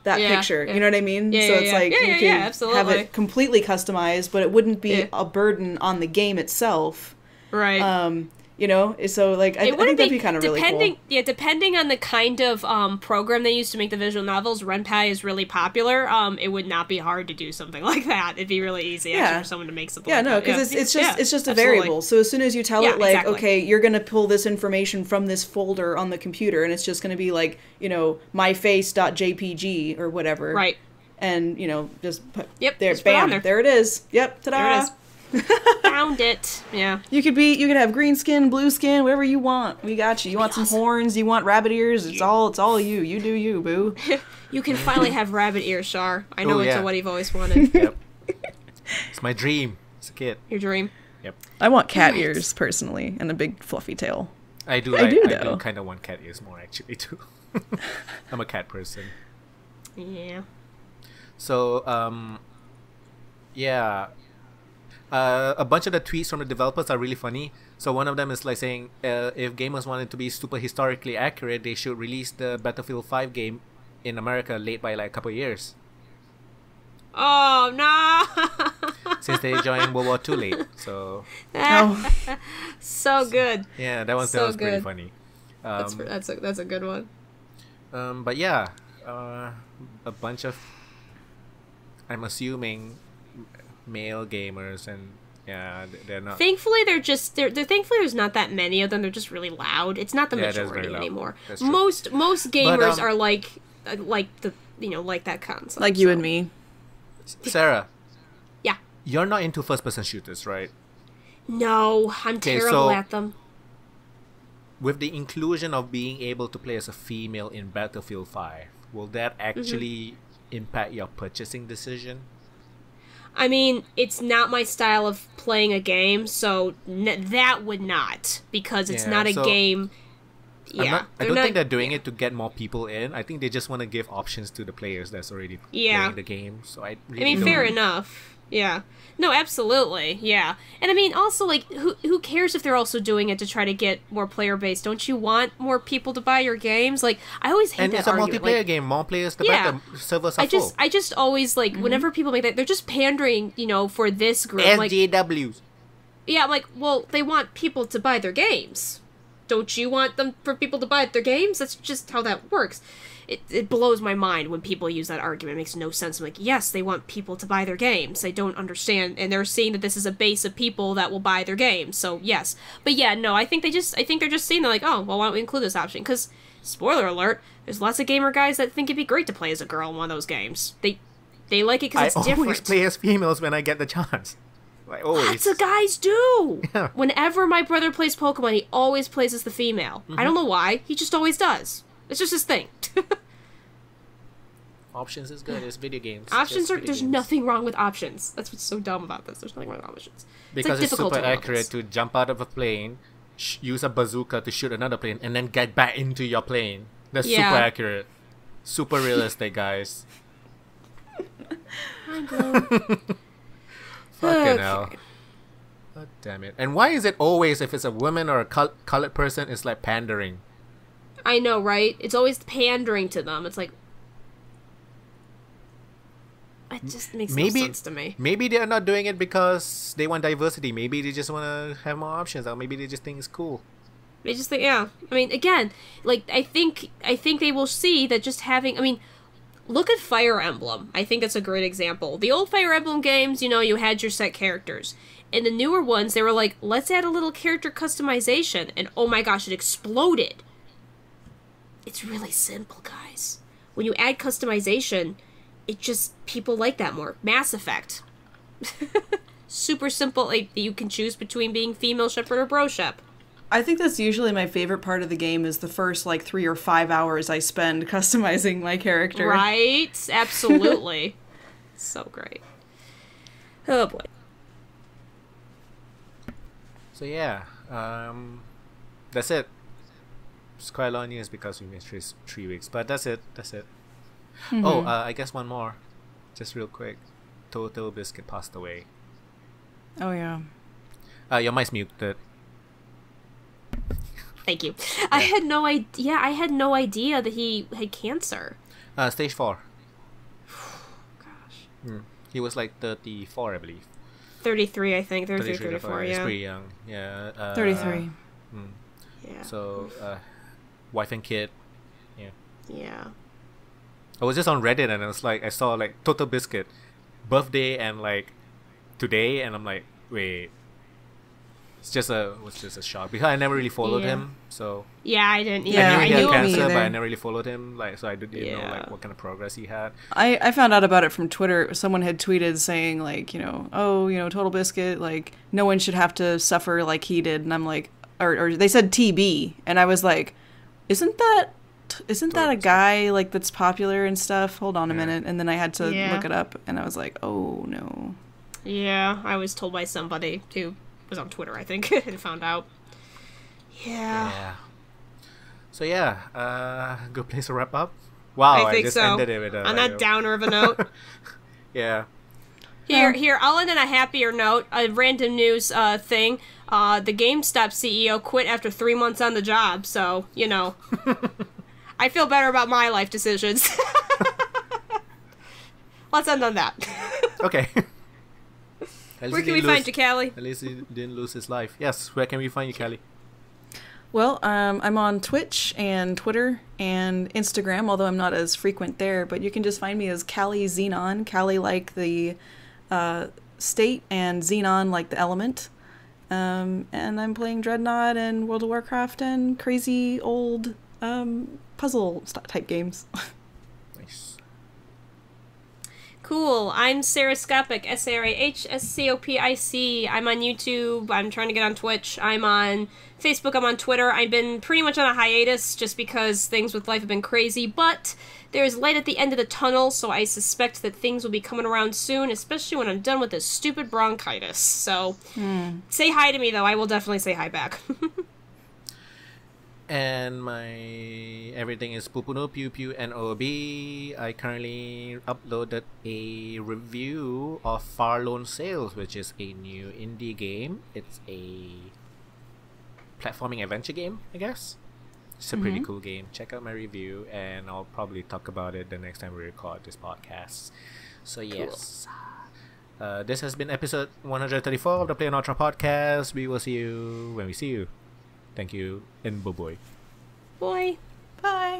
picture. You know what I mean? Yeah, so it's like you can absolutely. have it completely customized, but it wouldn't be a burden on the game itself. Right. You know, so like I think that'd be kind of really cool. Yeah, depending on the kind of program they use to make the visual novels, Renpai is really popular. It would not be hard to do something like that. It'd be really easy actually for someone to make something. Because it's just a variable. So as soon as you tell it like, okay, you're gonna pull this information from this folder on the computer, and it's just gonna be like, you know, myface.jpg or whatever. Right. And you know, just put just bam, put there it is. Yep, ta-da. There it is. Found it. Yeah. You could have green skin, blue skin, whatever you want. We got you. You want some horns, you want rabbit ears, it's all you. You do you, boo. You can finally have rabbit ears, Char. I know it's what you've always wanted. Yep. It's my dream as a kid. Your dream. Yep. I want cat ears personally and a big fluffy tail. I do kind of want cat ears more actually too. I'm a cat person. Yeah. So a bunch of the tweets from the developers are really funny. So one of them is like saying, if gamers wanted to be super historically accurate, they should release the Battlefield 5 game in America late by like a couple of years. Oh, no! Since they joined World War II late, so... So good. Yeah, that was pretty funny. That's a good one. But yeah, a bunch of, I'm assuming, male gamers, and they're not. Thankfully, thankfully there's not that many of them. They're just really loud. It's not the majority anymore. Most gamers are like that concept. Like you and me. Sarah. Yeah. You're not into first-person shooters, right? No, I'm terrible at them. With the inclusion of being able to play as a female in Battlefield 5, will that actually impact your purchasing decision? I mean, it's not my style of playing a game, so that would not, because it's not a game. Yeah, I don't think they're doing it to get more people in. I think they just want to give options to the players that's already playing the game. So I mean, fair enough. Yeah. No, absolutely. Yeah. And I mean, also, like, who cares if they're also doing it to try to get more player base? Don't you want more people to buy your games? Like, I always hate that argument. And it's a multiplayer game. More players, the better. Servers are full. I just always, like, whenever people make that, they're just pandering, for this group. SJWs. Yeah, I'm like, well, they want people to buy their games. Don't you want them for people to buy their games? That's just how that works. It blows my mind when people use that argument. It makes no sense. I'm like, yes, they want people to buy their games. They don't understand, and they're seeing that this is a base of people that will buy their games. So yes, but yeah, no, I think they're just saying, they're like, oh, well, why don't we include this option? Because spoiler alert, there's lots of gamer guys that think it'd be great to play as a girl in one of those games. They like it because it's different. I always play as females when I get the chance. Like, always. Lots of guys do. Yeah. Whenever my brother plays Pokemon, he always plays as the female. I don't know why. He just always does. It's just his thing. Options is good. It's video games. There's nothing wrong with options. That's what's so dumb about this. There's nothing wrong with options. Because it's super accurate to jump out of a plane, use a bazooka to shoot another plane, and then get back into your plane. That's super accurate. Super realistic, guys. Mind blown. Fucking hell. God damn it. And why is it always, if it's a woman or a colored person, it's like pandering? I know, right? It's always pandering to them. It's like... It just makes no sense to me. Maybe they're not doing it because they want diversity. Maybe they just want to have more options. Or maybe they just think it's cool. They just think, I mean, again, like, I think they will see that just having... I mean, Look at Fire Emblem. I think that's a great example. The old Fire Emblem games, you know, you had your set characters. In the newer ones, they were like, let's add a little character customization. And oh my gosh, it exploded. It's really simple, guys. When you add customization, it just, people like that more. Mass Effect. Super simple. Like, you can choose between being female Shepard or bro Shep. I think that's usually my favorite part of the game is the first, like, 3 or 5 hours I spend customizing my character. Right? Absolutely. So great. Oh, boy. So yeah, that's it. It's quite a lot of news because we missed 3 weeks, but that's it. Mm-hmm. Oh, I guess one more, just real quick. Total Biscuit passed away. Oh yeah. Your mic's muted. Thank you. Yeah. I had no idea. I had no idea that he had cancer. Stage 4. Gosh. He was like 34, I believe. 33, I think. 33, 34, yeah. He's pretty young. Yeah. 33. Yeah. So, wife and kid. Yeah. Yeah. I was just on Reddit and I saw like Total Biscuit birthday and like today, and I'm like, wait. It was just a shock because I never really followed him. So yeah, I didn't. Yeah, I knew he had cancer, either. but I never really followed him. Like, so I didn't know like what kind of progress he had. I found out about it from Twitter. Someone had tweeted saying like, Total Biscuit, like no one should have to suffer like he did, and I'm like, or they said TB, and I was like, isn't that a guy like that's popular and stuff? Hold on a minute, and then I had to look it up, and I was like, oh no. Yeah, I was told by somebody who was on Twitter, I think, and found out. Yeah. So yeah, good place to wrap up. Wow, I think just so. ended it with on that downer of a note. Yeah. Here, I'll end on a happier note. A random news thing. The GameStop CEO quit after 3 months on the job, so, I feel better about my life decisions. Let's end on that. Okay. Where can we find you, Callie? At least he didn't lose his life. Yes, where can we find you, Callie? Well, I'm on Twitch and Twitter and Instagram, although I'm not as frequent there, but you can just find me as CaliXenon, Cali like the state and Xenon like the element. And I'm playing Dreadnought and World of Warcraft and crazy old puzzle type games. Nice. Cool. I'm Sarahscopic, SARAHSCOPIC. I'm on YouTube. I'm trying to get on Twitch. I'm on Facebook. I'm on Twitter. I've been pretty much on a hiatus just because things with life have been crazy, but there's light at the end of the tunnel, so I suspect that things will be coming around soon, especially when I'm done with this stupid bronchitis. So say hi to me, though. I will definitely say hi back. And my everything is Pupunoob, PUPUNOB. I currently uploaded a review of Far Lone Sails, which is a new indie game. It's a platforming adventure game, I guess. It's a pretty cool game. Check out my review, and I'll probably talk about it the next time we record this podcast. So yes, this has been episode 134 of the playonultra podcast. We will see you when we see you. Thank you, and bye-bye. Boy. Bye.